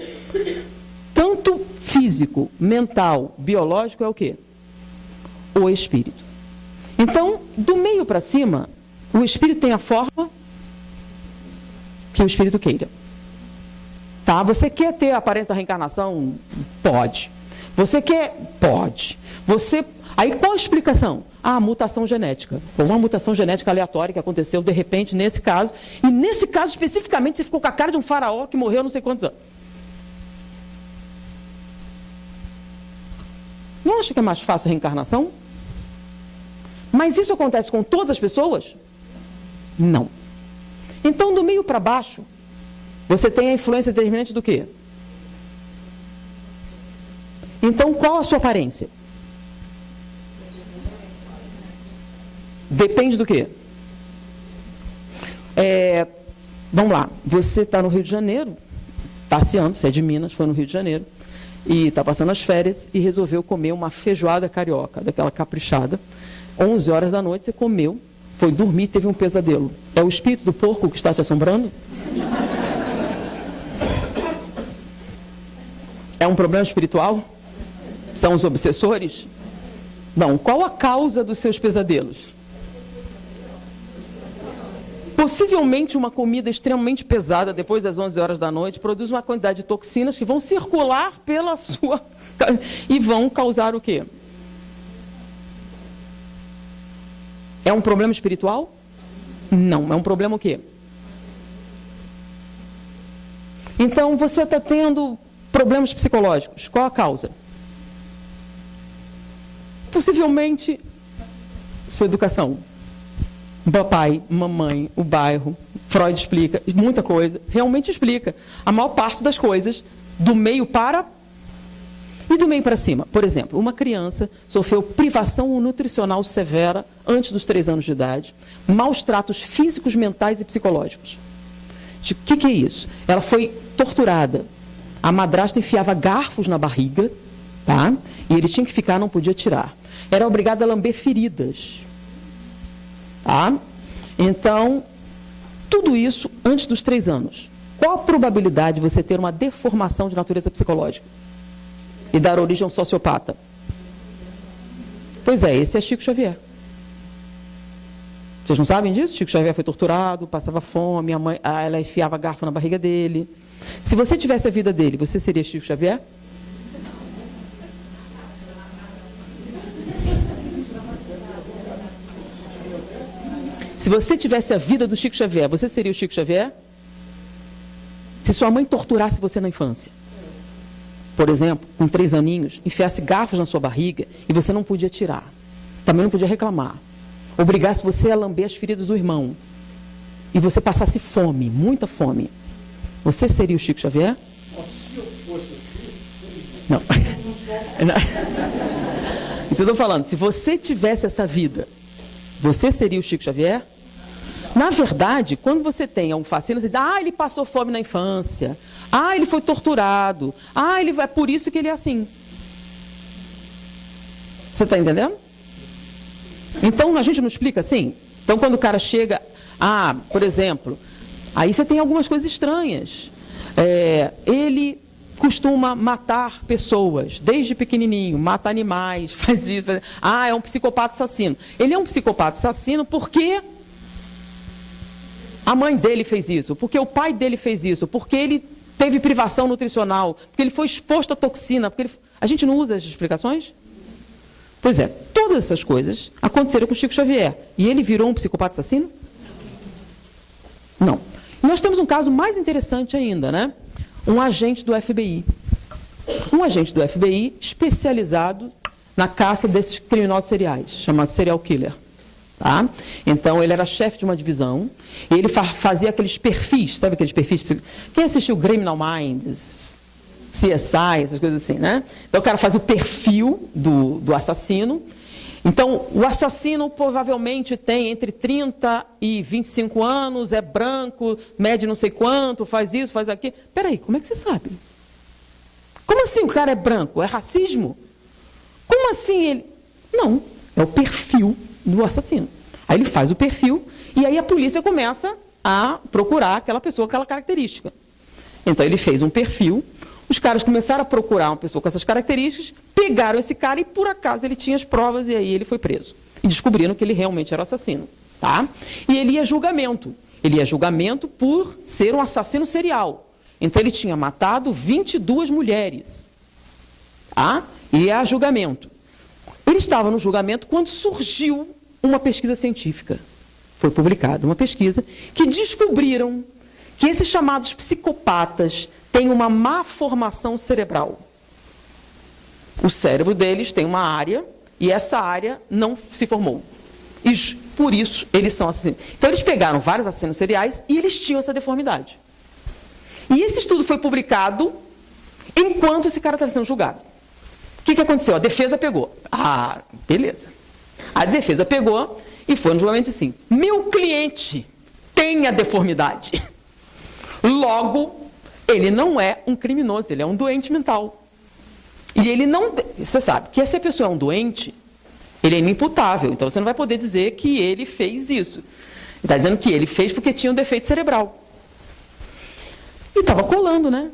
tanto físico, mental, biológico, é o quê? O espírito. Então, do meio para cima, o espírito tem a forma que o espírito queira. Tá? Você quer ter a aparência da reencarnação? Pode. Você quer? Pode. Aí qual a explicação? Ah, mutação genética. Foi uma mutação genética aleatória que aconteceu de repente nesse caso. E nesse caso especificamente você ficou com a cara de um faraó que morreu não sei quantos anos. Não acha que é mais fácil a reencarnação? Mas isso acontece com todas as pessoas? Não. Então, do meio para baixo, você tem a influência determinante do quê? Então, qual a sua aparência? Depende do quê? Vamos lá, você está no Rio de Janeiro, passeando, você é de Minas, foi no Rio de Janeiro, e está passando as férias e resolveu comer uma feijoada carioca, daquela caprichada. 11 horas da noite você comeu, foi dormir, teve um pesadelo. É o espírito do porco que está te assombrando? É um problema espiritual? São os obsessores? Não. Qual a causa dos seus pesadelos? Possivelmente uma comida extremamente pesada depois das 11 horas da noite produz uma quantidade de toxinas que vão circular pela sua... e vão causar o quê? É um problema espiritual? Não. É um problema o quê? Então, você está tendo problemas psicológicos. Qual a causa? Possivelmente, sua educação. Papai, mamãe, o bairro, Freud explica, muita coisa, realmente explica. A maior parte das coisas, do meio para... E do meio para cima. Por exemplo, uma criança sofreu privação nutricional severa antes dos 3 anos de idade, maus tratos físicos, mentais e psicológicos. O que é isso? Ela foi torturada. A madrasta enfiava garfos na barriga, tá? E ele tinha que ficar, não podia tirar. Era obrigado a lamber feridas. Tá? Então, tudo isso antes dos 3 anos. Qual a probabilidade de você ter uma deformação de natureza psicológica e dar origem a um sociopata? Pois é, esse é Chico Xavier. Vocês não sabem disso? Chico Xavier foi torturado, passava fome, a mãe, ela enfiava garfo na barriga dele. Se você tivesse a vida dele, você seria Chico Xavier? Se você tivesse a vida do Chico Xavier, você seria o Chico Xavier? Se sua mãe torturasse você na infância, por exemplo, com 3 aninhos, enfiasse garfos na sua barriga e você não podia tirar, também não podia reclamar, obrigasse você a lamber as feridas do irmão e você passasse fome, muita fome, você seria o Chico Xavier? Não. Isso eu estou falando, se você tivesse essa vida, você seria o Chico Xavier? Na verdade, quando você tem um fascínio, você diz, ele passou fome na infância, ele foi torturado, é por isso que ele é assim. Você está entendendo? Então, a gente não explica assim? Então, quando o cara chega, por exemplo, aí você tem algumas coisas estranhas. Ele costuma matar pessoas, desde pequenininho, mata animais, faz isso. É um psicopata assassino. Ele é um psicopata assassino porque a mãe dele fez isso, porque o pai dele fez isso, porque ele teve privação nutricional, porque ele foi exposto à toxina. A gente não usa as explicações? Pois é, todas essas coisas aconteceram com Chico Xavier. E ele virou um psicopata assassino? Não. E nós temos um caso mais interessante ainda, né? Um agente do FBI. Um agente do FBI especializado na caça desses criminosos seriais, chamado serial killer. Tá? Então, ele era chefe de uma divisão, e ele fazia aqueles perfis, sabe aqueles perfis? Quem assistiu Criminal Minds, CSI, essas coisas assim, né? Então, o cara faz o perfil do assassino. Então, o assassino provavelmente tem entre 30 e 25 anos, é branco, mede não sei quanto, faz isso, faz aquilo. Peraí, como é que você sabe? Como assim o cara é branco? É racismo? Como assim ele... Não, é o perfil do assassino. Aí ele faz o perfil e aí a polícia começa a procurar aquela pessoa, aquela característica. Então ele fez um perfil, os caras começaram a procurar uma pessoa com essas características, pegaram esse cara e por acaso ele tinha as provas e aí ele foi preso. E descobriram que ele realmente era o assassino. Tá? E ele ia a julgamento. Ele ia a julgamento por ser um assassino serial. Então ele tinha matado 22 mulheres. Tá? E ia a julgamento. Ele estava no julgamento quando surgiu uma pesquisa científica. Foi publicada uma pesquisa que descobriram que esses chamados psicopatas têm uma má formação cerebral. O cérebro deles tem uma área e essa área não se formou. E por isso eles são assassinos. Então eles pegaram vários assassinos seriais e eles tinham essa deformidade. E esse estudo foi publicado enquanto esse cara estava sendo julgado. O que aconteceu? A defesa pegou. Beleza. A defesa pegou e foi no julgamento assim: meu cliente tem a deformidade. Logo, ele não é um criminoso, ele é um doente mental. E ele não... Você sabe que se a pessoa é um doente, ele é inimputável. Então você não vai poder dizer que ele fez isso. Ele está dizendo que ele fez porque tinha um defeito cerebral. E estava colando, né?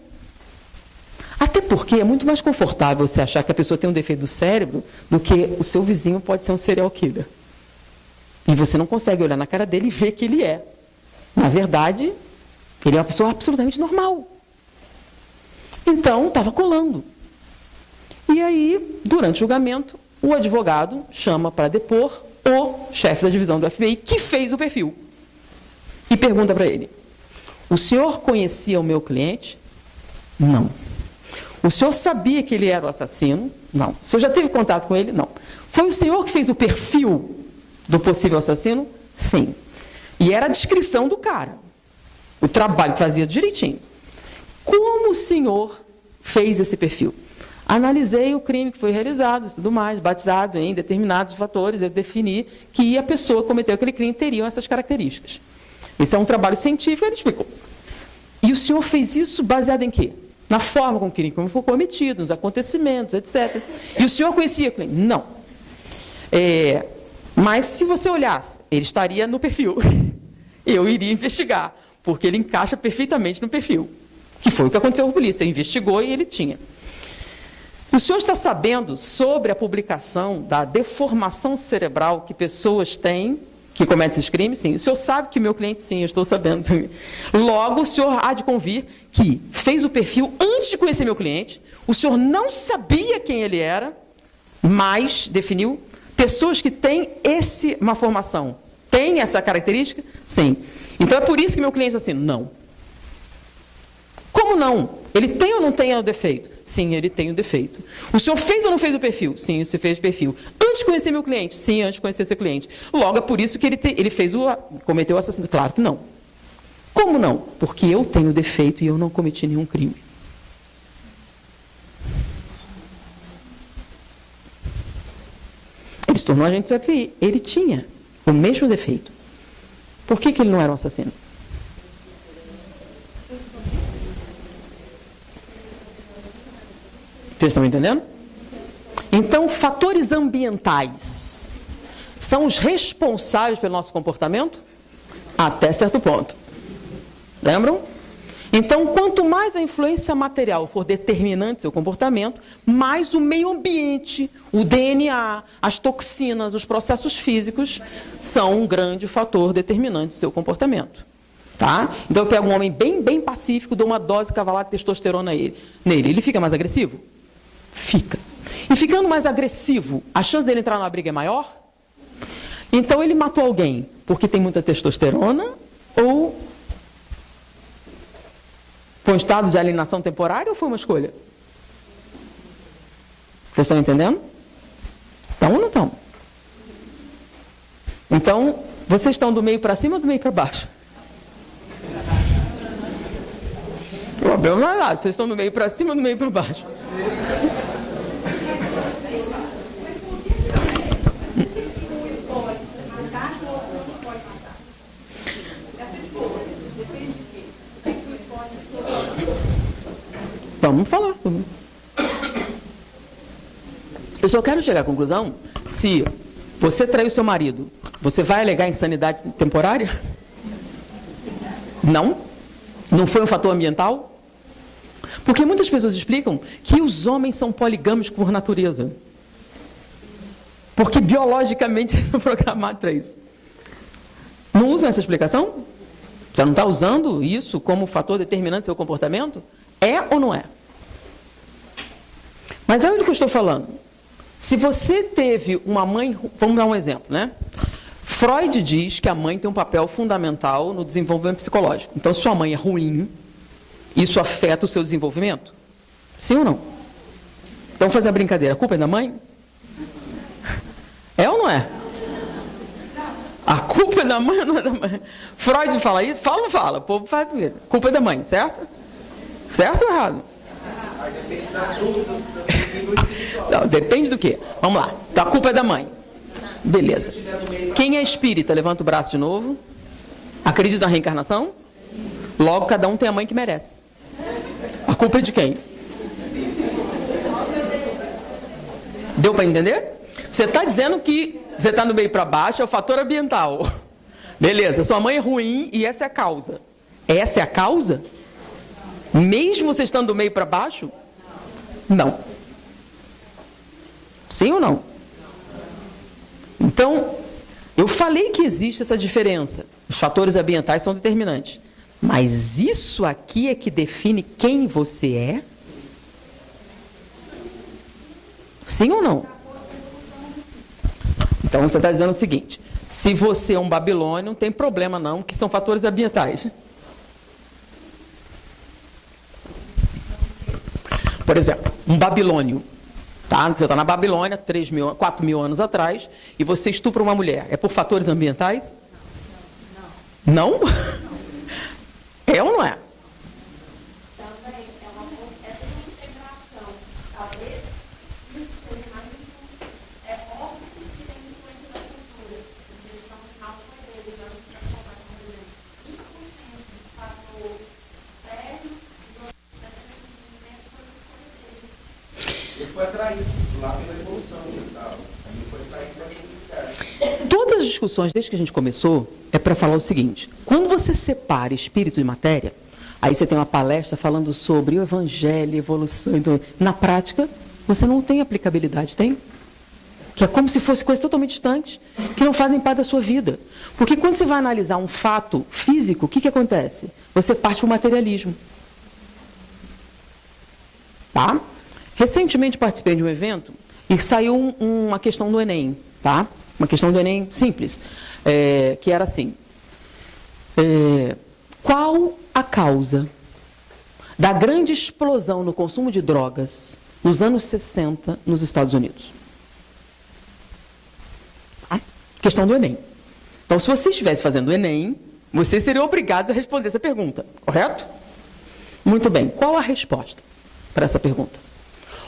Até porque é muito mais confortável você achar que a pessoa tem um defeito do cérebro do que o seu vizinho pode ser um serial killer. E você não consegue olhar na cara dele e ver que ele é. Na verdade, ele é uma pessoa absolutamente normal. Então, estava colando. E aí, durante o julgamento, o advogado chama para depor o chefe da divisão do FBI, que fez o perfil. E pergunta para ele: o senhor conhecia o meu cliente? Não. O senhor sabia que ele era o assassino? Não. O senhor já teve contato com ele? Não. Foi o senhor que fez o perfil do possível assassino? Sim. E era a descrição do cara. O trabalho que fazia direitinho. Como o senhor fez esse perfil? Analisei o crime que foi realizado e tudo mais, batizado em determinados fatores, eu defini que a pessoa que cometeu aquele crime teriam essas características. Esse é um trabalho científico, ele explicou. E o senhor fez isso baseado em quê? Na forma com que ele foi cometido, nos acontecimentos, etc. E o senhor conhecia o cliente? Não. Mas se você olhasse, ele estaria no perfil. Eu iria investigar, porque ele encaixa perfeitamente no perfil. Que foi o que aconteceu com a polícia. Ele investigou e ele tinha. O senhor está sabendo sobre a publicação da deformação cerebral que pessoas têm que cometem esses crimes? Sim. O senhor sabe que o meu cliente, sim, eu estou sabendo. Logo, o senhor há de convir que fez o perfil antes de conhecer meu cliente, o senhor não sabia quem ele era, mas definiu pessoas que têm uma formação. Tem essa característica? Sim. Então é por isso que meu cliente diz assim, não. Como não? Ele tem ou não tem o defeito? Sim, ele tem o defeito. O senhor fez ou não fez o perfil? Sim, você fez o perfil. Antes de conhecer meu cliente? Sim, antes de conhecer seu cliente. Logo, é por isso que ele cometeu o assassinato. Claro que não. Como não? Porque eu tenho defeito e eu não cometi nenhum crime. Ele se tornou agente do CFI. Ele tinha o mesmo defeito. Por que ele não era um assassino? Vocês estão entendendo? Então, fatores ambientais são os responsáveis pelo nosso comportamento? Até certo ponto. Lembram? Então, quanto mais a influência material for determinante do seu comportamento, mais o meio ambiente, o DNA, as toxinas, os processos físicos são um grande fator determinante do seu comportamento. Tá? Então, eu pego um homem bem pacífico, dou uma dose cavalar de testosterona nele. Ele fica mais agressivo? Fica. E ficando mais agressivo, a chance dele entrar numa briga é maior? Então, ele matou alguém porque tem muita testosterona ou foi um estado de alienação temporária ou foi uma escolha? Vocês estão entendendo? Estão ou não estão? Então, vocês estão do meio para cima ou do meio para baixo? O problema não é nada. Vocês estão do meio para cima ou do meio para baixo? Vamos falar. Eu só quero chegar à conclusão, se você traiu seu marido, você vai alegar insanidade temporária? Não? Não foi um fator ambiental? Porque muitas pessoas explicam que os homens são poligâmicos por natureza. Porque biologicamente são programados para isso. Não usam essa explicação? Você não está usando isso como fator determinante do seu comportamento? É ou não é? Mas é o que eu estou falando. Se você teve uma mãe... Vamos dar um exemplo, né? Freud diz que a mãe tem um papel fundamental no desenvolvimento psicológico. Então, se sua mãe é ruim, isso afeta o seu desenvolvimento? Sim ou não? Então, vamos fazer a brincadeira. A culpa é da mãe? É ou não é? A culpa é da mãe ou não é da mãe? Freud fala isso? Fala ou não fala? O povo faz primeiro. Culpa é da mãe, certo? Certo ou errado? Não, depende do quê? Vamos lá. Então, a culpa é da mãe. Beleza. Quem é espírita? Levanta o braço de novo. Acredita na reencarnação? Logo, cada um tem a mãe que merece. A culpa é de quem? Deu para entender? Você está dizendo que você está no meio para baixo, é o fator ambiental. Beleza, sua mãe é ruim e essa é a causa. Essa é a causa? Mesmo você estando do meio para baixo? Não. Sim ou não? Então, eu falei que existe essa diferença. Os fatores ambientais são determinantes. Mas isso aqui é que define quem você é? Sim ou não? Então, você está dizendo o seguinte. Se você é um babilônio, não tem problema não, que são fatores ambientais. Por exemplo, um babilônio. Tá? Você está na Babilônia, 4 mil anos atrás, e você estupra uma mulher. É por fatores ambientais? Não. Não? É ou não é? Também é uma integração. Talvez isso seja mais é óbvio que tem influência da cultura. Eles estão no final foi deles, eu não sei como é, por exemplo, 5% do fator Todas as discussões, desde que a gente começou, é para falar o seguinte: quando você separa espírito e matéria, aí você tem uma palestra falando sobre o evangelho, evolução. Então, na prática, você não tem aplicabilidade, tem? Que é como se fosse coisas totalmente distantes, que não fazem parte da sua vida. Porque quando você vai analisar um fato físico, o que acontece? Você parte para o materialismo. Tá? Recentemente participei de um evento e saiu uma questão do Enem, tá? Uma questão do Enem simples, que era assim: qual a causa da grande explosão no consumo de drogas nos anos 60 nos Estados Unidos? Tá? Questão do Enem. Então, se você estivesse fazendo o Enem, você seria obrigado a responder essa pergunta, correto? Muito bem. Qual a resposta para essa pergunta?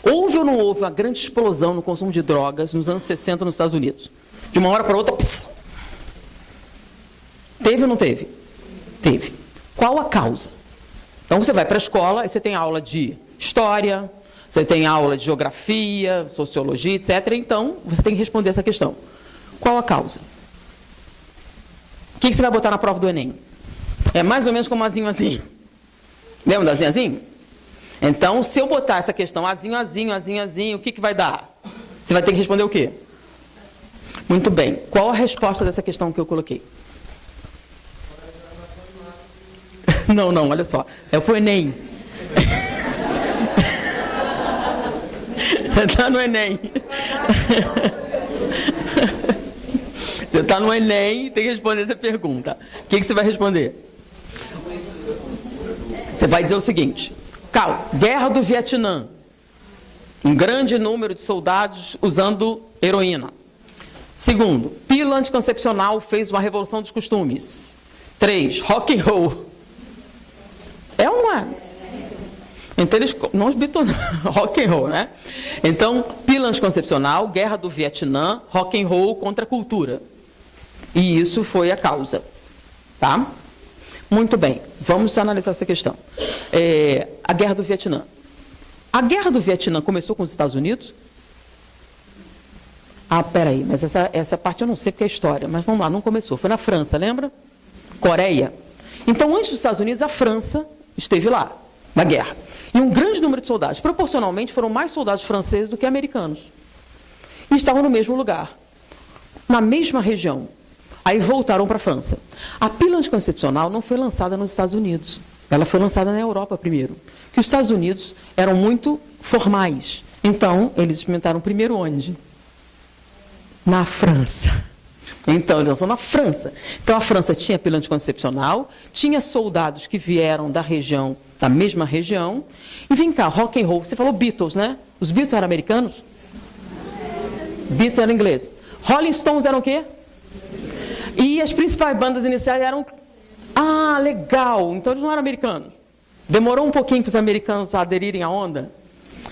Houve ou não houve uma grande explosão no consumo de drogas nos anos 60 nos Estados Unidos? De uma hora para outra, puff. Teve ou não teve? Teve. Qual a causa? Então você vai para a escola e você tem aula de história, você tem aula de geografia, sociologia, etc. Então você tem que responder essa questão. Qual a causa? O que você vai botar na prova do Enem? É mais ou menos como azinho, azinho. Lembra do azinho, azinho? Então, se eu botar essa questão azinho, azinho, azinho, azinho, o que vai dar? Você vai ter que responder o quê? Muito bem. Qual a resposta dessa questão que eu coloquei? Não, olha só. É o Enem. Está no Enem. Você está no Enem e tem que responder essa pergunta. O que você vai responder? Você vai dizer o seguinte: Guerra do Vietnã. Um grande número de soldados usando heroína. Segundo, pílula anticoncepcional fez uma revolução dos costumes. 3, rock and roll. É uma... Então eles... Não os bitonaram. Rock and roll, né? Então, pílula anticoncepcional, guerra do Vietnã, rock and roll contra a cultura. E isso foi a causa. Tá? Muito bem. Vamos analisar essa questão. A guerra do Vietnã. A guerra do Vietnã começou com os Estados Unidos? Peraí, mas essa parte eu não sei porque é história, mas vamos lá, não começou. Foi na França, lembra? Coreia. Então, antes dos Estados Unidos, a França esteve lá, na guerra. E um grande número de soldados, proporcionalmente, foram mais soldados franceses do que americanos. E estavam no mesmo lugar, na mesma região. Aí voltaram para a França. A pílula anticoncepcional não foi lançada nos Estados Unidos. Ela foi lançada na Europa primeiro. Porque os Estados Unidos eram muito formais. Então, eles experimentaram primeiro onde? Na França. Então, eles lançaram na França. Então, a França tinha pílula anticoncepcional, tinha soldados que vieram da região, da mesma região. E vem cá, rock and roll. Você falou Beatles, né? Os Beatles eram americanos? Beatles eram ingleses. Rolling Stones eram o quê? E as principais bandas iniciais eram... legal. Então, eles não eram americanos. Demorou um pouquinho para os americanos aderirem à onda.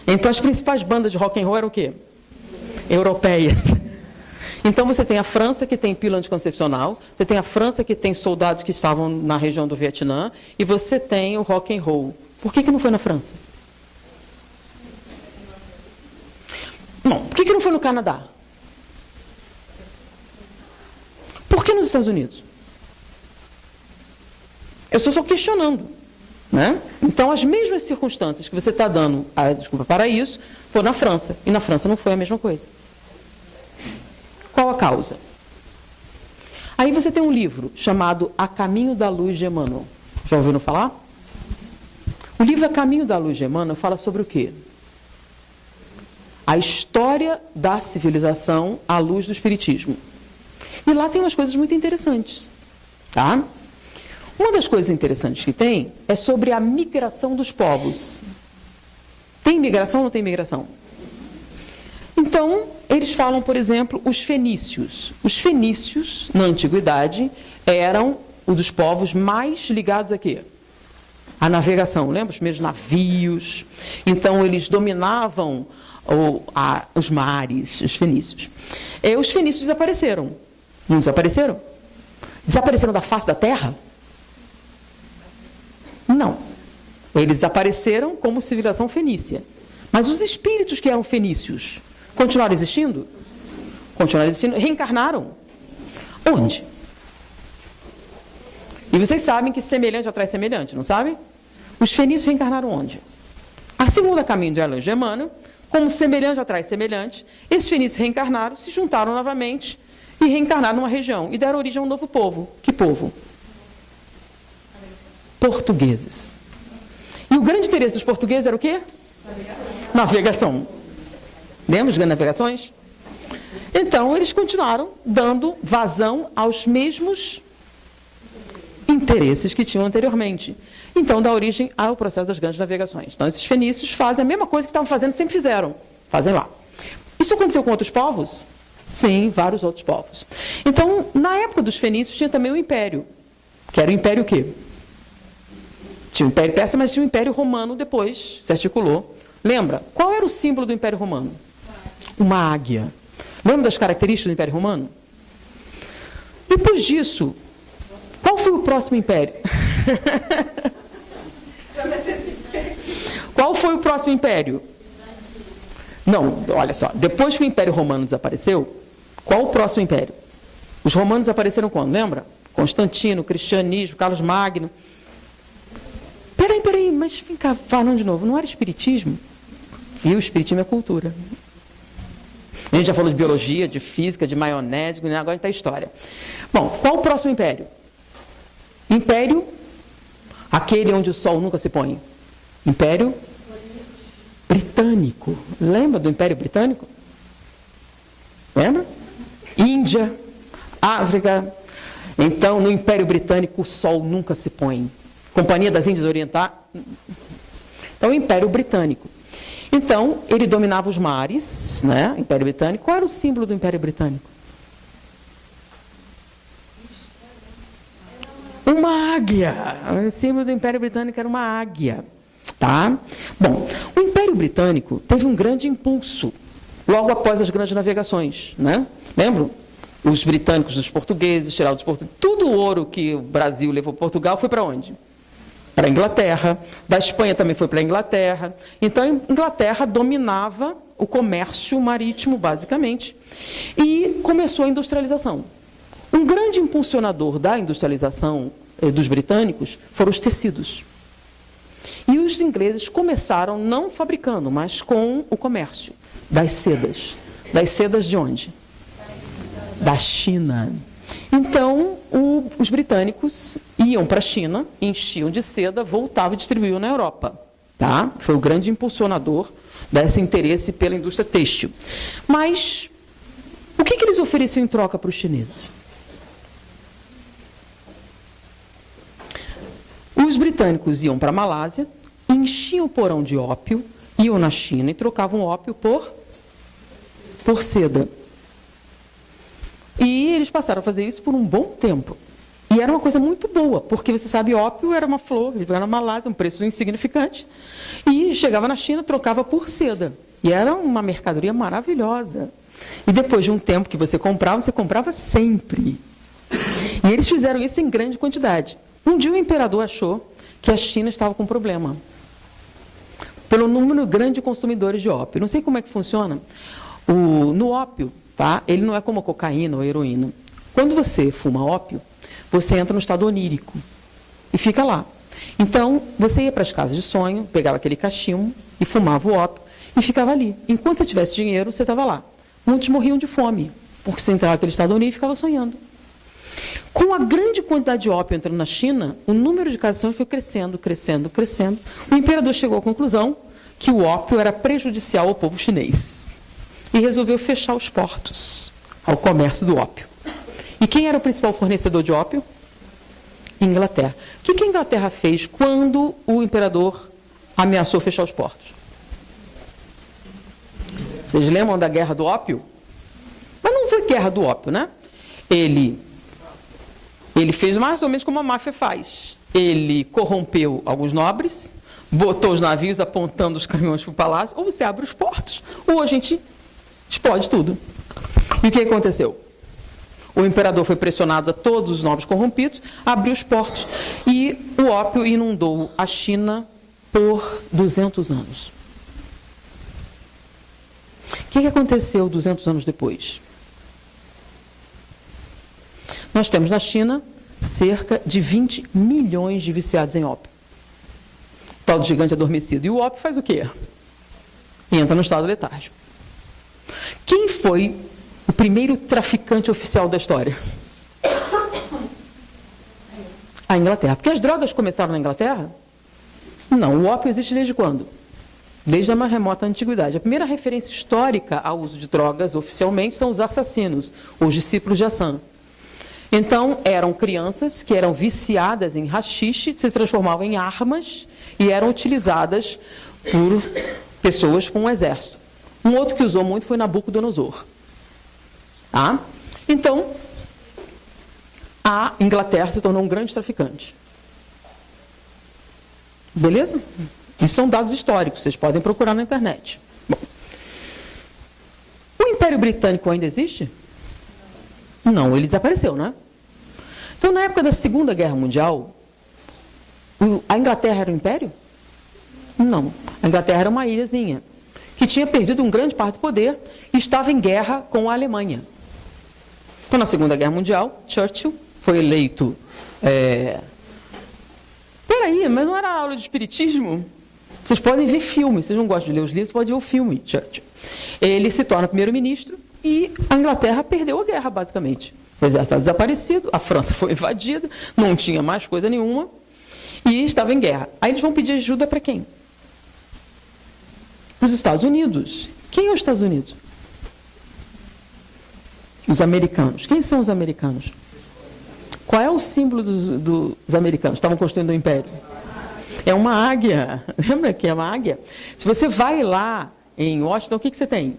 Então, as principais bandas de rock and roll eram o quê? Europeias. Então, você tem a França, que tem pílula anticoncepcional, você tem a França, que tem soldados que estavam na região do Vietnã, e você tem o rock and roll. Por que não foi na França? Não, por que não foi no Canadá? Por que nos Estados Unidos? Eu estou só questionando. Né? Então, as mesmas circunstâncias que você está dando desculpa para isso, foi na França. E na França não foi a mesma coisa. Qual a causa? Aí você tem um livro chamado A Caminho da Luz de Emmanuel. Já ouviram falar? O livro A Caminho da Luz de Emmanuel fala sobre o quê? A história da civilização à luz do Espiritismo. E lá tem umas coisas muito interessantes. Tá? Uma das coisas interessantes que tem é sobre a migração dos povos. Tem migração ou não tem migração? Então, eles falam, por exemplo, os fenícios. Os fenícios, na antiguidade, eram um dos povos mais ligados a quê? A navegação, lembra? Os primeiros navios. Então, eles dominavam os mares, os fenícios. Os fenícios desapareceram. Não desapareceram? Desapareceram da face da terra? Não. Eles desapareceram como civilização fenícia. Mas os espíritos que eram fenícios Continuaram existindo? Continuaram existindo. Reencarnaram. Onde? E vocês sabem que semelhante atrai semelhante, não sabem? Os fenícios reencarnaram onde? Assim como o caminho de Erlang Germano, como semelhante atrai semelhante, esses fenícios reencarnaram, se juntaram novamente e reencarnaram numa região e deram origem a um novo povo. Que povo? Portugueses. E o grande interesse dos portugueses era o quê? Navegação. Lembra das grandes navegações? Então, eles continuaram dando vazão aos mesmos interesses que tinham anteriormente. Então, dá origem ao processo das grandes navegações. Então, esses fenícios fazem a mesma coisa que estavam fazendo, sempre fizeram. Fazem lá. Isso aconteceu com outros povos? Sim, vários outros povos. Então, na época dos fenícios, tinha também o Império. Que era o Império o quê? Tinha o Império Persa, mas tinha o Império Romano depois, se articulou. Lembra? Qual era o símbolo do Império Romano? Uma águia. Lembra das características do Império Romano? Depois disso, qual foi o próximo império? Qual foi o próximo império? Não, olha só. Depois que o Império Romano desapareceu, qual o próximo império? Os romanos apareceram quando? Lembra? Constantino, cristianismo, Carlos Magno. Peraí, mas vem cá, falando de novo, não era espiritismo? E o espiritismo é cultura. A gente já falou de biologia, de física, de maionese, agora está a história. Bom, qual o próximo império? Império, aquele onde o sol nunca se põe. Império Britânico. Lembra do Império Britânico? Lembra? Índia, África. Então, no Império Britânico, o sol nunca se põe. Companhia das Índias Orientais. Então, o Império Britânico. Então, ele dominava os mares, né? Império Britânico. Qual era o símbolo do Império Britânico? Uma águia. O símbolo do Império Britânico era uma águia. Tá? Bom, o Império Britânico teve um grande impulso logo após as grandes navegações, né? Lembram? Os britânicos dos portugueses, tiraram dos portugueses. Tudo o ouro que o Brasil levou para Portugal foi para onde? Para a Inglaterra. Da Espanha também foi para a Inglaterra. Então, a Inglaterra dominava o comércio marítimo, basicamente, e começou a industrialização. Um grande impulsionador da industrialização dos britânicos foram os tecidos. E os ingleses começaram não fabricando, mas com o comércio das sedas. Das sedas de onde? Da China. Então, os britânicos iam para a China, enchiam de seda, voltavam e distribuíam na Europa. Tá? Foi o grande impulsionador desse interesse pela indústria têxtil. Mas, o que eles ofereciam em troca para os chineses? Os britânicos iam para a Malásia, enchiam o porão de ópio, iam na China e trocavam ópio por seda. E eles passaram a fazer isso por um bom tempo. E era uma coisa muito boa, porque você sabe, ópio era uma flor, era na Malásia, um preço insignificante, e chegava na China, trocava por seda. E era uma mercadoria maravilhosa. E depois de um tempo que você comprava sempre. E eles fizeram isso em grande quantidade. Um dia o imperador achou que a China estava com problema, pelo número grande de consumidores de ópio. Não sei como é que funciona. No ópio, tá? Ele não é como a cocaína ou a heroína. Quando você fuma ópio, você entra no estado onírico e fica lá. Então, você ia para as casas de sonho, pegava aquele cachimbo e fumava o ópio e ficava ali. Enquanto você tivesse dinheiro, você estava lá. Muitos morriam de fome, porque você entrava naquele estado onírico e ficava sonhando. Com a grande quantidade de ópio entrando na China, o número de casas de sonho foi crescendo, crescendo, crescendo. O imperador chegou à conclusão que o ópio era prejudicial ao povo chinês e resolveu fechar os portos ao comércio do ópio. E quem era o principal fornecedor de ópio? Inglaterra. O que a Inglaterra fez quando o imperador ameaçou fechar os portos? Vocês lembram da guerra do ópio? Mas não foi guerra do ópio, né? Ele fez mais ou menos como a máfia faz. Ele corrompeu alguns nobres, botou os navios apontando os caminhões para o palácio, ou você abre os portos, ou a gente explode tudo. E o que aconteceu? O imperador foi pressionado a todos os nobres corrompidos, abriu os portos e o ópio inundou a China por 200 anos. O que aconteceu 200 anos depois? Nós temos na China cerca de 20 milhões de viciados em ópio. Tal do gigante adormecido. E o ópio faz o quê? Entra no estado letárgico. Quem foi o primeiro traficante oficial da história? A Inglaterra. Porque as drogas começaram na Inglaterra? Não, o ópio existe desde quando? Desde a mais remota antiguidade. A primeira referência histórica ao uso de drogas, oficialmente, são os assassinos, os discípulos de Hassan. Então, eram crianças que eram viciadas em haxixe, se transformavam em armas e eram utilizadas por pessoas com um exército. Um outro que usou muito foi Nabucodonosor. Tá? Então, a Inglaterra se tornou um grande traficante. Beleza? Isso são dados históricos, vocês podem procurar na internet. Bom, o Império Britânico ainda existe? Não, ele desapareceu, né? Então, na época da Segunda Guerra Mundial, a Inglaterra era um império? Não. A Inglaterra era uma ilhazinha, que tinha perdido um grande parte do poder e estava em guerra com a Alemanha. Então, na Segunda Guerra Mundial, Churchill foi eleito... Peraí, mas não era aula de espiritismo? Vocês podem ver filme, vocês não gostam de ler os livros, podem ver o filme, Churchill. Ele se torna primeiro-ministro e a Inglaterra perdeu a guerra, basicamente. O exército estava desaparecido, a França foi invadida, não tinha mais coisa nenhuma e estava em guerra. Aí eles vão pedir ajuda para quem? Os Estados Unidos. Quem é os Estados Unidos? Os americanos. Quem são os americanos? Qual é o símbolo dos americanos? Estavam construindo o império. É uma águia. Lembra que é uma águia? Se você vai lá em Washington, o que você tem?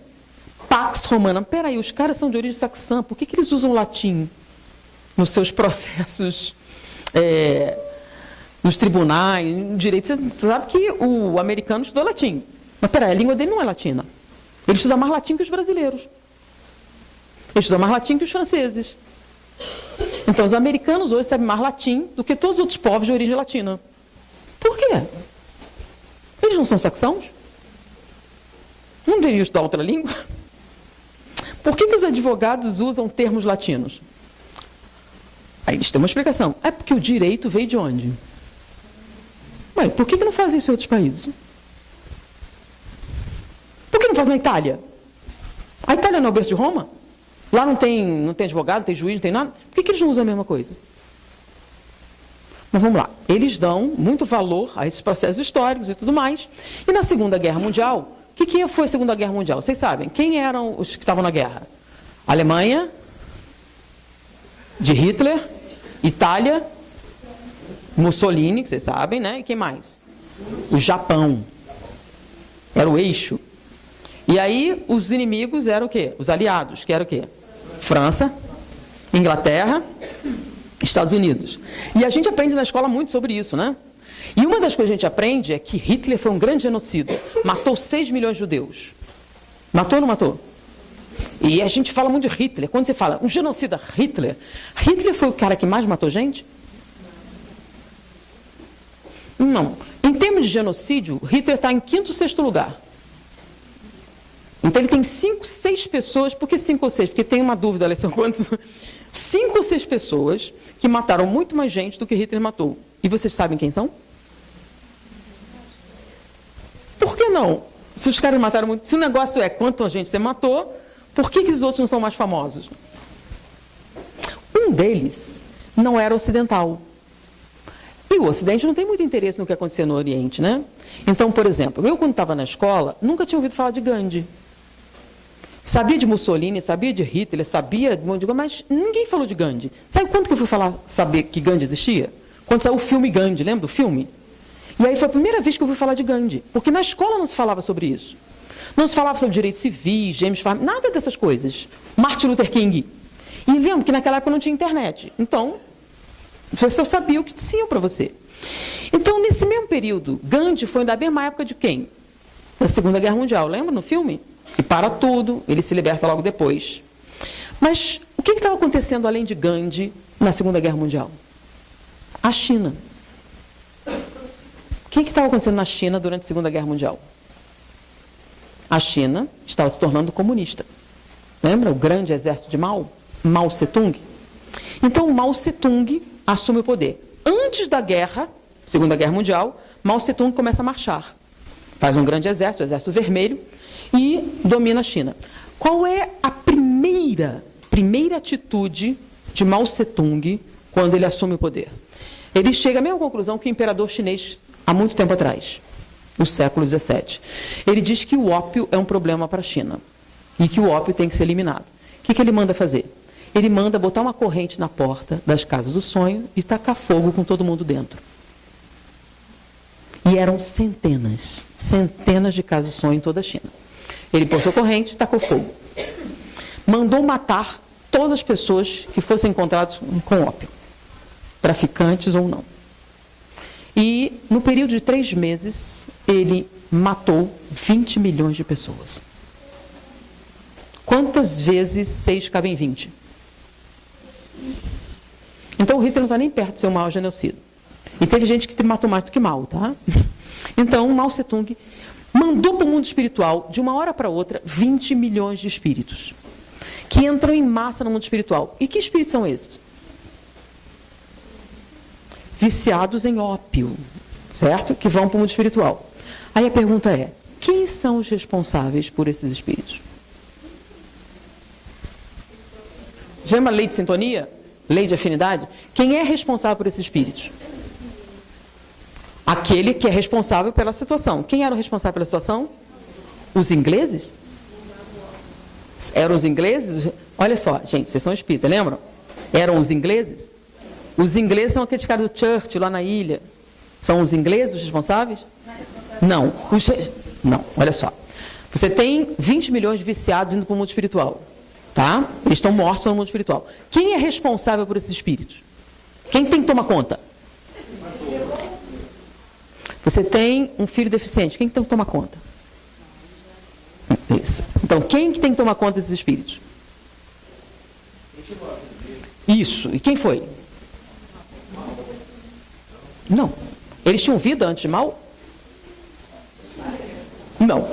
Pax Romana. Peraí, os caras são de origem saxã. Por que eles usam latim nos seus processos, nos tribunais, no direito? Você sabe que o americano estudou latim. Mas peraí, a língua dele não é latina. Ele estuda mais latim que os brasileiros. Ele estuda mais latim que os franceses. Então, os americanos hoje sabem mais latim do que todos os outros povos de origem latina. Por quê? Eles não são saxãos? Não deveriam estudar outra língua? Por que os advogados usam termos latinos? Aí eles têm uma explicação. É porque o direito veio de onde? Ué, por que não fazem isso em outros países? Por que não faz na Itália? A Itália não é o berço de Roma? Lá não tem advogado, não tem juiz, não tem nada. Por que eles não usam a mesma coisa? Mas vamos lá. Eles dão muito valor a esses processos históricos e tudo mais. E na Segunda Guerra Mundial, o que foi a Segunda Guerra Mundial? Vocês sabem, quem eram os que estavam na guerra? Alemanha, de Hitler, Itália, Mussolini, que vocês sabem, né? E quem mais? O Japão. Era o eixo. E aí, os inimigos eram o quê? Os aliados, que eram o quê? França, Inglaterra, Estados Unidos. E a gente aprende na escola muito sobre isso, né? E uma das coisas que a gente aprende é que Hitler foi um grande genocida. Matou 6 milhões de judeus. Matou ou não matou? E a gente fala muito de Hitler. Quando você fala um genocida Hitler, Hitler foi o cara que mais matou gente? Não. Em termos de genocídio, Hitler está em 5º ou 6º lugar. Então ele tem 5, 6 pessoas. Por que 5 ou 6? Porque tem uma dúvida, ali, são quantos? 5 ou 6 pessoas que mataram muito mais gente do que Hitler matou. E vocês sabem quem são? Por que não? Se os caras mataram muito... Se o negócio é quanta gente você matou, por que os outros não são mais famosos? Um deles não era ocidental. E o Ocidente não tem muito interesse no que acontecia no Oriente, né? Então, por exemplo, eu quando estava na escola, nunca tinha ouvido falar de Gandhi. Sabia de Mussolini, sabia de Hitler, sabia de um monte de coisa, mas ninguém falou de Gandhi. Sabe quando que eu fui saber que Gandhi existia? Quando saiu o filme Gandhi, lembra do filme? E aí foi a primeira vez que eu fui falar de Gandhi, porque na escola não se falava sobre isso. Não se falava sobre direitos civis, James Farmer, nada dessas coisas. Martin Luther King. E lembra que naquela época não tinha internet. Então, você só sabia o que diziam para você. Então, nesse mesmo período, Gandhi foi da mesma época de quem? Da Segunda Guerra Mundial, lembra no filme? E para tudo, ele se liberta logo depois. Mas o que estava acontecendo além de Gandhi na Segunda Guerra Mundial? A China. O que estava acontecendo na China durante a Segunda Guerra Mundial? a China estava se tornando comunista. Lembra o grande exército de Mao? Mao Tse-tung. Então, Mao Tse-tung assume o poder. Antes da guerra, Segunda Guerra Mundial, Mao Tse-tung começa a marchar. Faz um grande exército, o Exército Vermelho, e domina a China. Qual é a primeira atitude de Mao Tse-tung quando ele assume o poder? Ele chega à mesma conclusão que o imperador chinês há muito tempo atrás, no século XVII. Ele diz que o ópio é um problema para a China e que o ópio tem que ser eliminado. O que ele manda fazer? Ele manda botar uma corrente na porta das casas do sonho e tacar fogo com todo mundo dentro. E eram centenas de casas do sonho em toda a China. Ele pôs a corrente e tacou fogo. Mandou matar todas as pessoas que fossem encontradas com ópio, traficantes ou não. E, no período de 3 meses, ele matou 20 milhões de pessoas. Quantas vezes 6 cabem 20? Então, o Hitler não está nem perto de ser o maior genocida. E teve gente que matou mais do que Mao, tá? Então, Mao Tse-tung mandou para o mundo espiritual, de uma hora para outra, 20 milhões de espíritos, que entram em massa no mundo espiritual. E que espíritos são esses? Viciados em ópio, certo? Que vão para o mundo espiritual. Aí a pergunta é, quem são os responsáveis por esses espíritos? Chama lei de sintonia? Lei de afinidade? Quem é responsável por esses espíritos? Aquele que é responsável pela situação. Quem era o responsável pela situação? Os ingleses? Eram os ingleses? Olha só, gente, vocês são espíritas, lembram? Eram os ingleses? Os ingleses são aqueles caras do Churchill lá na ilha. São os ingleses os responsáveis? Não. Não, olha só. Você tem 20 milhões de viciados indo para o mundo espiritual. Tá? Eles estão mortos no mundo espiritual. Quem é responsável por esses espíritos? Quem tem que tomar conta? Você tem um filho deficiente. Quem tem que tomar conta? Isso. Então, quem que tem que tomar conta desses espíritos? Isso. E quem foi? Não. Eles tinham vida antes de Mao? Não.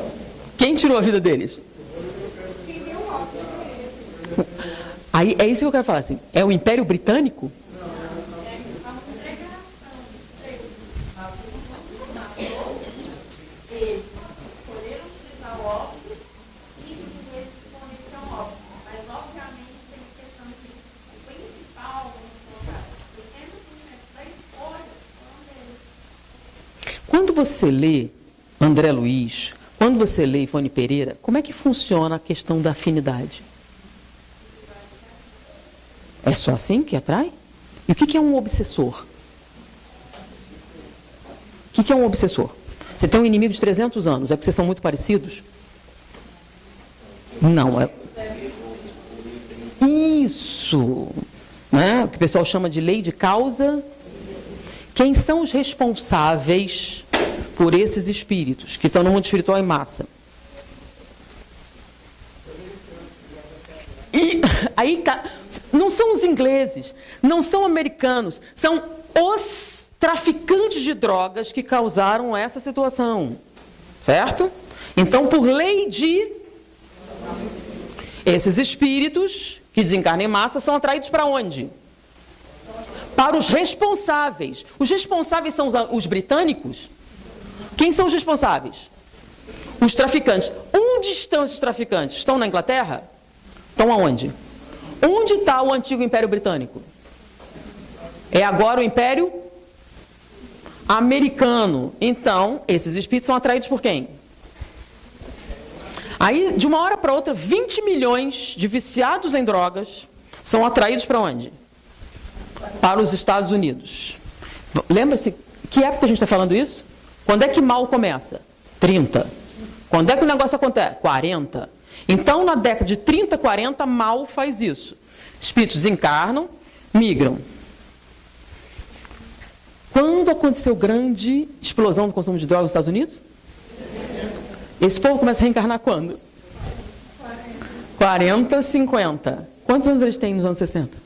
Quem tirou a vida deles? Aí, é isso que eu quero falar assim. É o Império Britânico? Quando você lê André Luiz, quando você lê Ivone Pereira, como é que funciona a questão da afinidade? É só assim que atrai? E o que é um obsessor? O que é um obsessor? Você tem um inimigo de 300 anos, é porque vocês são muito parecidos? Não, é... Isso! Né? O que o pessoal chama de lei de causa. Quem são os responsáveis por esses espíritos que estão no mundo espiritual em massa? E aí tá, não são os ingleses, não são americanos, são os traficantes de drogas que causaram essa situação, certo? Então, por lei de... Esses espíritos que desencarnam em massa são atraídos para onde? Para os responsáveis. Os responsáveis são os britânicos? Quem são os responsáveis? Os traficantes. Onde estão esses traficantes? Estão na Inglaterra? Estão aonde? Onde está o antigo Império Britânico? É agora o Império Americano. Então, esses espíritos são atraídos por quem? Aí, de uma hora para outra, 20 milhões de viciados em drogas são atraídos para onde? Para os Estados Unidos. Lembra-se, que época a gente está falando isso? Quando é que Mao começa? 30. Quando é que o negócio acontece? 40. Então, na década de 30, 40, Mao faz isso. Espíritos encarnam, migram. Quando aconteceu grande explosão do consumo de drogas nos Estados Unidos? Esse povo começa a reencarnar quando? 40, 50. Quantos anos eles têm nos anos 60?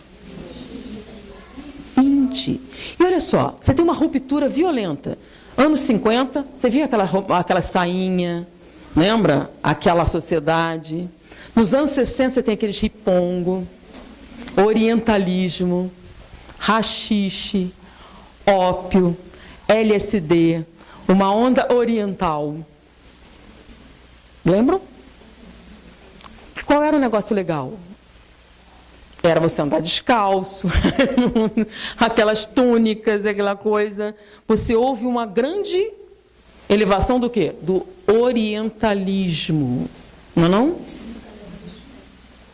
20. E olha só, você tem uma ruptura violenta. Anos 50, você viu aquela sainha, Lembra? Aquela sociedade. Nos anos 60 você tem aqueles ripongo, orientalismo, haxixe, ópio, LSD, uma onda oriental. Lembram? Qual era o negócio legal? Era você andar descalço, aquelas túnicas, aquela coisa. Você houve uma grande elevação do quê? Do orientalismo. Não é não?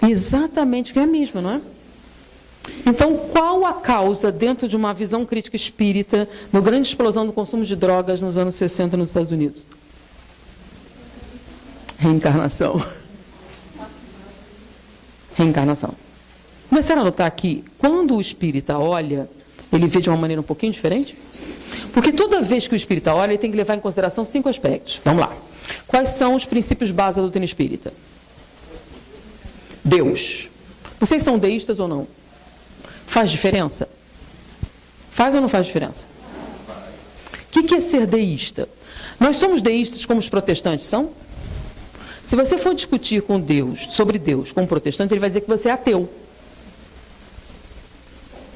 Exatamente, que é a mesma, não é? Então, qual a causa, dentro de uma visão crítica espírita, da grande explosão do consumo de drogas nos anos 60 nos Estados Unidos? Reencarnação. Reencarnação. Começaram a notar que, quando o espírita olha, ele vê de uma maneira um pouquinho diferente? Porque toda vez que o espírita olha, ele tem que levar em consideração 5 aspectos. Vamos lá. Quais são os princípios básicos da doutrina espírita? Deus. Vocês são deístas ou não? Faz diferença? Faz ou não faz diferença? O que é ser deísta? Nós somos deístas como os protestantes são? Se você for discutir com Deus, sobre Deus, com um protestante, ele vai dizer que você é ateu.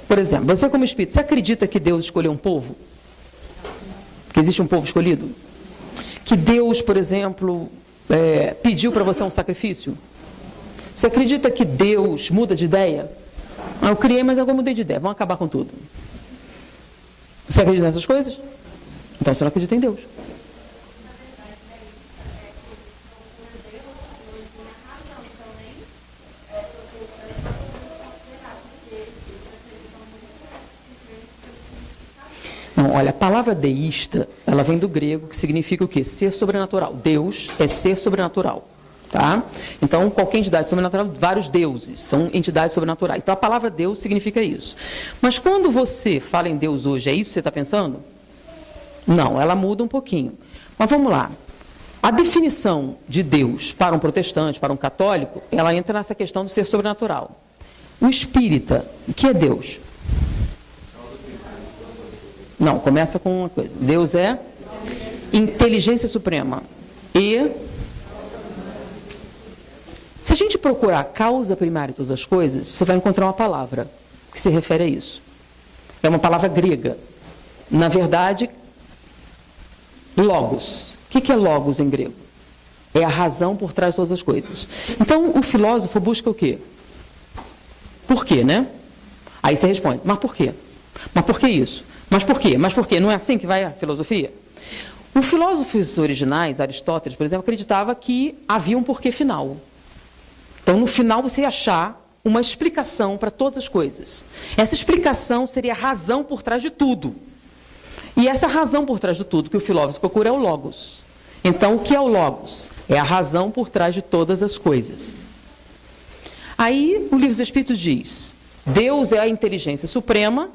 Por exemplo, você como espírito, você acredita que Deus escolheu um povo? Que existe um povo escolhido? Que Deus, por exemplo, pediu para você um sacrifício? Você acredita que Deus muda de ideia? Eu criei, mas agora mudei de ideia. Vamos acabar com tudo. Você acredita nessas coisas? Então você não acredita em Deus. Não, olha, a palavra deísta, ela vem do grego, que significa o quê? Ser sobrenatural. Deus é ser sobrenatural. Tá? Então, qualquer entidade sobrenatural, vários deuses, são entidades sobrenaturais. Então, a palavra Deus significa isso. Mas quando você fala em Deus hoje, é isso que você está pensando? Não, ela muda um pouquinho. Mas vamos lá. A definição de Deus para um protestante, para um católico, ela entra nessa questão do ser sobrenatural. O espírita, o que é Deus? Não, começa com uma coisa. Deus é inteligência suprema. E se a gente procurar a causa primária de todas as coisas, você vai encontrar uma palavra que se refere a isso. É uma palavra grega. Na verdade, logos. O que é logos em grego? É a razão por trás de todas as coisas. Então, o filósofo busca o quê? Por quê, né? Aí você responde, mas por quê? Mas por que isso? Mas por quê? Mas por quê? Não é assim que vai a filosofia? Os filósofos originais, Aristóteles, por exemplo, acreditava que havia um porquê final. Então, no final, você ia achar uma explicação para todas as coisas. Essa explicação seria a razão por trás de tudo. E essa razão por trás de tudo que o filósofo procura é o logos. Então, o que é o logos? É a razão por trás de todas as coisas. Aí, o Livro dos Espíritos diz, Deus é a inteligência suprema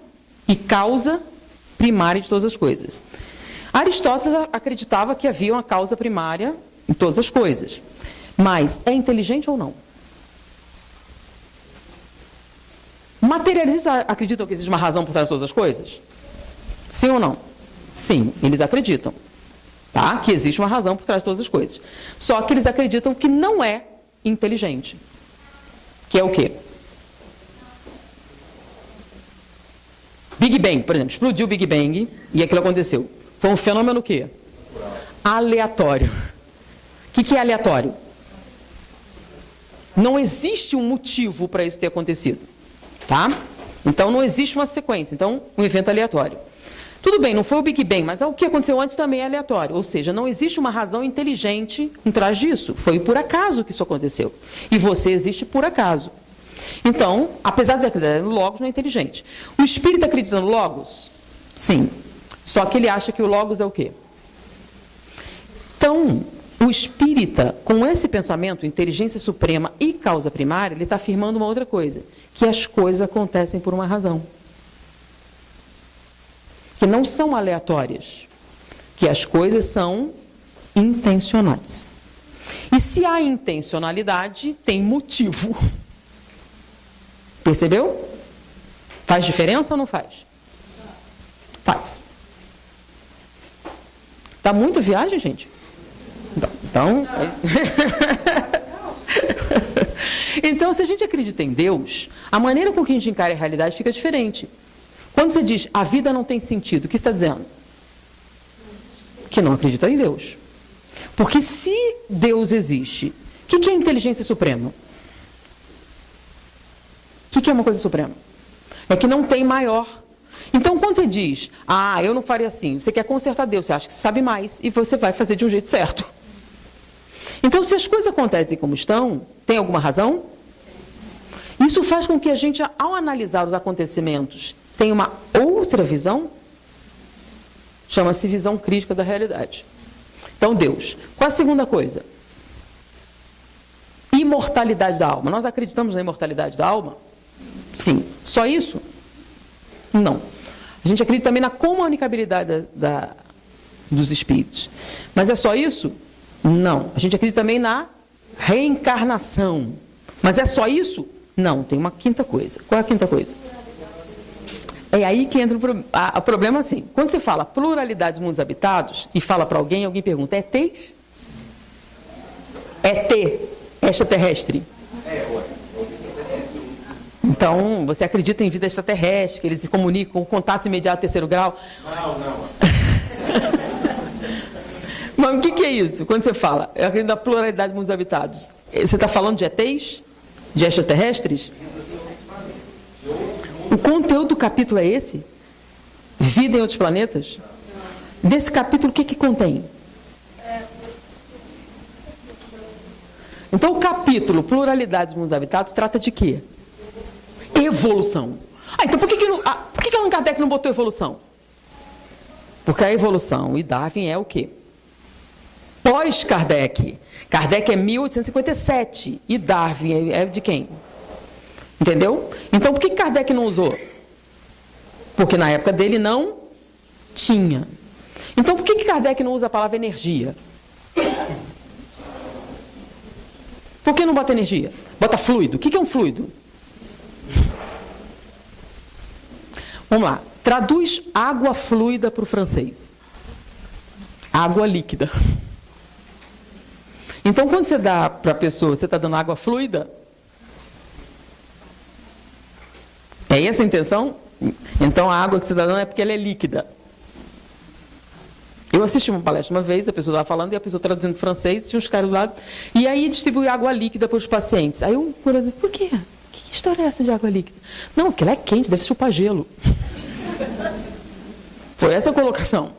e causa primária de todas as coisas. Aristóteles acreditava que havia uma causa primária em todas as coisas. Mas, é inteligente ou não? Materialistas acreditam que existe uma razão por trás de todas as coisas? Sim ou não? Sim, eles acreditam. Tá? Que existe uma razão por trás de todas as coisas. Só que eles acreditam que não é inteligente. Que é o quê? Big Bang, por exemplo. Explodiu o Big Bang e aquilo aconteceu. Foi um fenômeno o quê? Aleatório. O que é aleatório? Não existe um motivo para isso ter acontecido. Tá? Então, não existe uma sequência. Então, um evento aleatório. Tudo bem, não foi o Big Bang, mas o que aconteceu antes também é aleatório. Ou seja, não existe uma razão inteligente por trás disso. Foi por acaso que isso aconteceu. E você existe por acaso. Então, apesar de acreditar no logos, não é inteligente. O espírito acredita no logos? Sim. Só que ele acha que o logos é o quê? Então, o espírita, com esse pensamento, inteligência suprema e causa primária, ele está afirmando uma outra coisa, que as coisas acontecem por uma razão. Que não são aleatórias, que as coisas são intencionais. E se há intencionalidade, tem motivo. Percebeu? Faz diferença ou não faz? Faz. Tá muita viagem, gente? Então, então, se a gente acredita em Deus, a maneira com que a gente encara a realidade fica diferente. Quando você diz, a vida não tem sentido, o que você está dizendo? Que não acredita em Deus. Porque se Deus existe, o que é inteligência suprema? O que é uma coisa suprema? É que não tem maior. Então, quando você diz, eu não faria assim, você quer consertar Deus, você acha que você sabe mais e você vai fazer de um jeito certo. Então, se as coisas acontecem como estão, tem alguma razão? Isso faz com que a gente, ao analisar os acontecimentos, tenha uma outra visão. Chama-se visão crítica da realidade. Então, Deus. Qual a segunda coisa? Imortalidade da alma. Nós acreditamos na imortalidade da alma? Sim. Só isso? Não. A gente acredita também na comunicabilidade dos espíritos. Mas é só isso? Não. A gente acredita também na reencarnação. Mas é só isso? Não. Tem uma quinta coisa. Qual é a quinta coisa? É aí que entra o problema assim. Quando você fala pluralidade dos mundos habitados e fala para alguém, alguém pergunta, ETs? ET, extraterrestre. Então, você acredita em vida extraterrestre, que eles se comunicam com contatos imediatos terceiro grau? Não. Mas o que é isso? Quando você fala, eu acredito na pluralidade dos mundos habitados. Você está falando de ETs? De extraterrestres? O conteúdo do capítulo é esse? Vida em outros planetas? Desse capítulo, o que contém? Então, o capítulo Pluralidade dos Mundos Habitados trata de quê? Evolução. Então por que Allan Kardec não botou evolução? Porque a evolução e Darwin é o quê? Pós-Kardec. Kardec é 1857 e Darwin é de quem? Entendeu? Então, por que Kardec não usou? Porque na época dele não tinha. Então, por que Kardec não usa a palavra energia? Por que não bota energia? Bota fluido. O que é um fluido? Vamos lá. Traduz água fluida para o francês. Água líquida. Então, quando você dá para a pessoa, você está dando água fluida? É essa a intenção? Então, a água que você está dando é porque ela é líquida. Eu assisti uma palestra uma vez, a pessoa estava falando e a pessoa traduzindo francês, tinha uns caras do lado, e aí distribui água líquida para os pacientes. Aí o curador, por quê? Que história é essa de água líquida? Não, porque ela é quente, deve chupar gelo. Foi essa a colocação.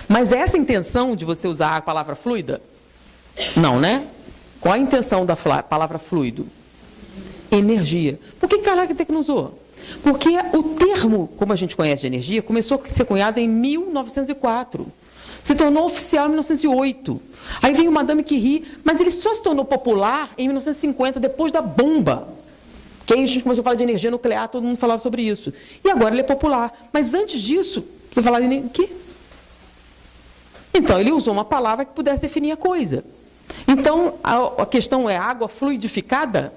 Mas essa intenção de você usar a palavra fluida? Não, né? Qual a intenção da palavra fluido? Energia. Por que Kardec não usou? Porque o termo, como a gente conhece de energia, começou a ser cunhado em 1904. Se tornou oficial em 1908. Aí vem o Madame Curie, mas ele só se tornou popular em 1950, depois da bomba. Que aí a gente começou a falar de energia nuclear, todo mundo falava sobre isso. E agora ele é popular. Mas antes disso, você falava de quê? Então, ele usou uma palavra que pudesse definir a coisa. Então, a questão é água fluidificada?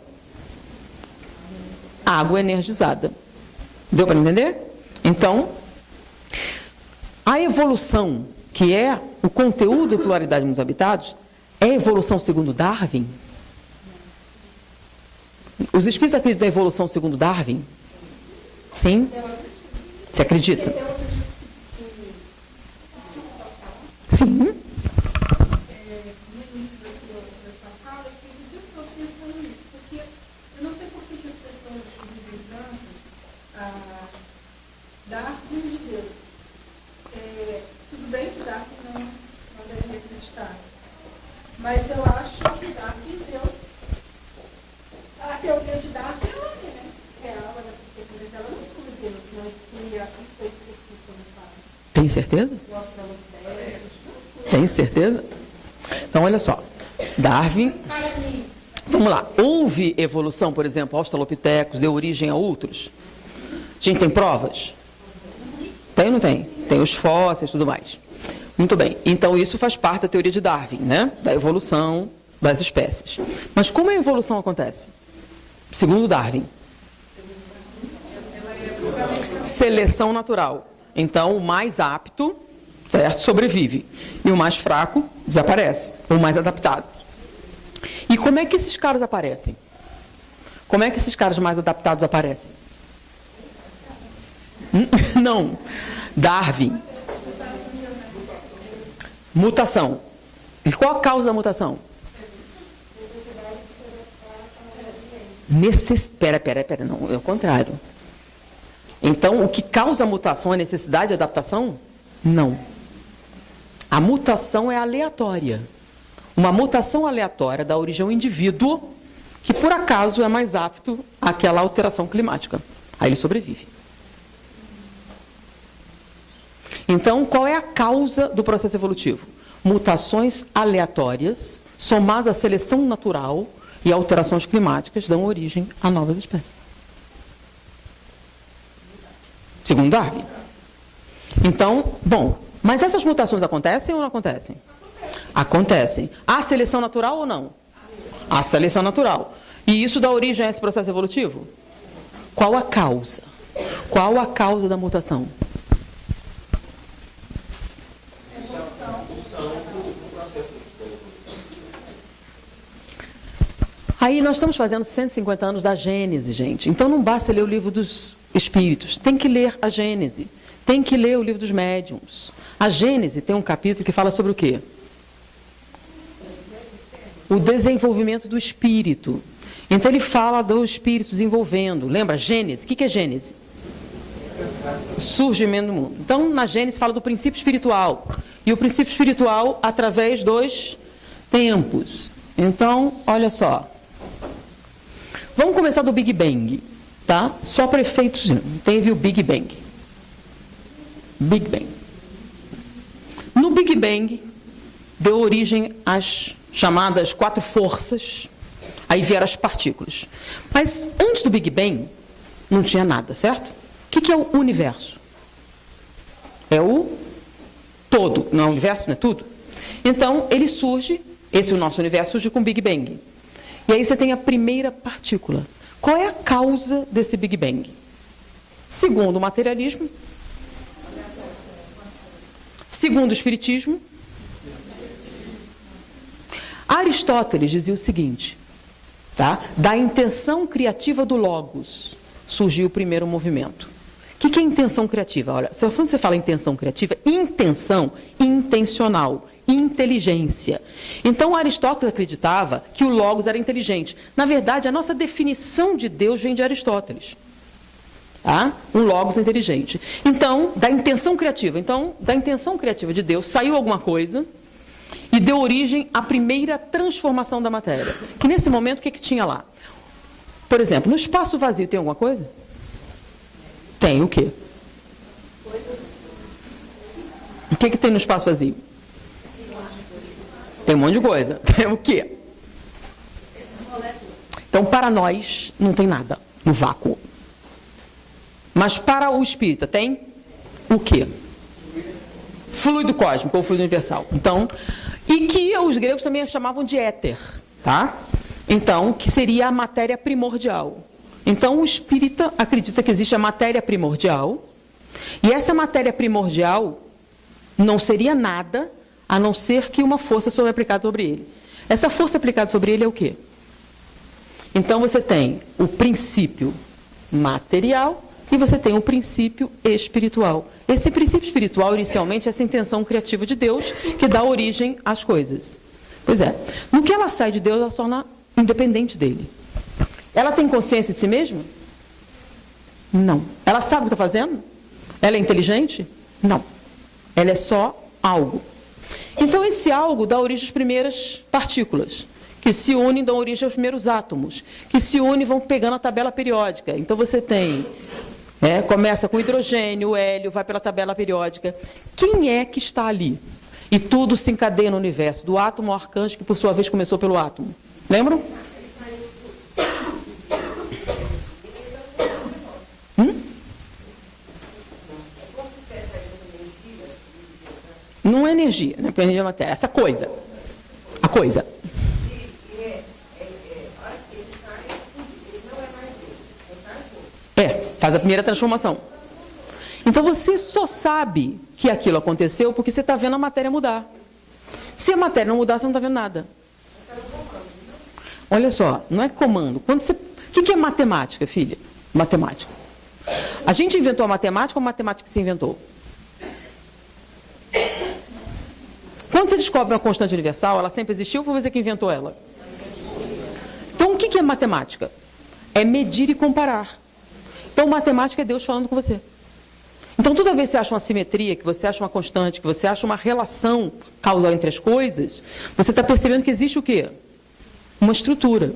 Água energizada. Deu para entender? Então, a evolução, que é o conteúdo da pluralidade dos mundos habitados, é evolução segundo Darwin? Os espíritos acreditam na evolução segundo Darwin? Sim? Você acredita? Sim. Darwin de Deus. Tudo bem que Darwin não deve acreditar, mas eu acho que Darwin e Deus, a teoria de Darwin é real, mas ela não exclui Deus, mas que isso foi escrito no Pai. Tem certeza? Tem certeza? Então, olha só. Darwin. Vamos lá. Houve evolução, por exemplo, Australopithecus, deu origem a outros? A gente tem provas? Tem ou não tem? Tem os fósseis e tudo mais. Muito bem. Então, isso faz parte da teoria de Darwin, né? Da evolução das espécies. Mas como a evolução acontece? Segundo Darwin. Seleção natural. Então, o mais apto certo? Sobrevive. E o mais fraco desaparece, o mais adaptado. E como é que esses caras aparecem? Como é que esses caras mais adaptados aparecem? Não. Darwin. Mutação. E qual a causa da mutação? Pera, não, é o contrário. Então, o que causa a mutação é necessidade de adaptação? Não. A mutação é aleatória. Uma mutação aleatória dá origem a um indivíduo que, por acaso, é mais apto àquela alteração climática. Aí ele sobrevive. Então, qual é a causa do processo evolutivo? Mutações aleatórias, somadas à seleção natural e alterações climáticas, dão origem a novas espécies. Segundo Darwin. Então, bom, mas essas mutações acontecem ou não acontecem? Acontecem. Há seleção natural ou não? Há seleção natural. E isso dá origem a esse processo evolutivo? Qual a causa? Qual a causa da mutação? Aí nós estamos fazendo 150 anos da Gênese, gente. Então não basta ler o livro dos Espíritos. Tem que ler a Gênese. Tem que ler o livro dos Médiuns. A Gênese tem um capítulo que fala sobre o quê? O desenvolvimento do espírito. Então ele fala do espírito desenvolvendo. Lembra? Gênese. O que é Gênese? Surgimento do mundo. Então na Gênese fala do princípio espiritual. E o princípio espiritual através dos tempos. Então, olha só. Vamos começar do Big Bang, tá? Só para efeitos, teve o Big Bang. Big Bang. No Big Bang, deu origem às chamadas 4 forças, aí vieram as partículas. Mas antes do Big Bang, não tinha nada, certo? O que é o universo? É o todo, não é o universo, não é tudo? Então, ele surge, esse o nosso universo surge com o Big Bang. E aí você tem a primeira partícula. Qual é a causa desse Big Bang? Segundo o materialismo, segundo o espiritismo, Aristóteles dizia o seguinte, tá? Da intenção criativa do Logos surgiu o primeiro movimento. O que é intenção criativa? Olha, quando você fala intenção criativa, intenção, intencional, inteligência. Então Aristóteles acreditava que o Logos era inteligente. Na verdade, a nossa definição de Deus vem de Aristóteles. Tá? Um Logos inteligente. Então, da intenção criativa. Então, da intenção criativa de Deus saiu alguma coisa e deu origem à primeira transformação da matéria. Que nesse momento, o que tinha lá? Por exemplo, no espaço vazio tem alguma coisa? Tem o quê? O que tem no espaço vazio? Tem um monte de coisa. Tem o quê? Então, para nós, não tem nada no vácuo. Mas para o espírita, tem o quê? Fluido cósmico ou fluido universal. Então, e que os gregos também chamavam de éter, tá? Então, que seria a matéria primordial. Então, o espírita acredita que existe a matéria primordial, e essa matéria primordial não seria nada a não ser que uma força seja aplicada sobre ele. Essa força aplicada sobre ele é o quê? Então, você tem o princípio material e você tem o princípio espiritual. Esse princípio espiritual, inicialmente, é essa intenção criativa de Deus que dá origem às coisas. Pois é, no que ela sai de Deus, ela se torna independente dele. Ela tem consciência de si mesma? Não. Ela sabe o que está fazendo? Ela é inteligente? Não. Ela é só algo. Então, esse algo dá origem às primeiras partículas, que se unem e dão origem aos primeiros átomos, que se unem e vão pegando a tabela periódica. Então, você tem, começa com hidrogênio, o hélio, vai pela tabela periódica. Quem é que está ali? E tudo se encadeia no universo, do átomo ao arcanjo, que por sua vez começou pelo átomo. Lembram? Não é energia, não é energia matéria, essa coisa. A coisa. Faz a primeira transformação. Então você só sabe que aquilo aconteceu porque você está vendo a matéria mudar. Se a matéria não mudar, você não está vendo nada. Olha só, não é comando. O que é matemática, filha? Matemática. A gente inventou a matemática ou a matemática se inventou? Quando você descobre uma constante universal, ela sempre existiu ou foi você que inventou ela? Então, o que é matemática? É medir e comparar. Então, matemática é Deus falando com você. Então, toda vez que você acha uma simetria, que você acha uma constante, que você acha uma relação causal entre as coisas, você está percebendo que existe o quê? Uma estrutura.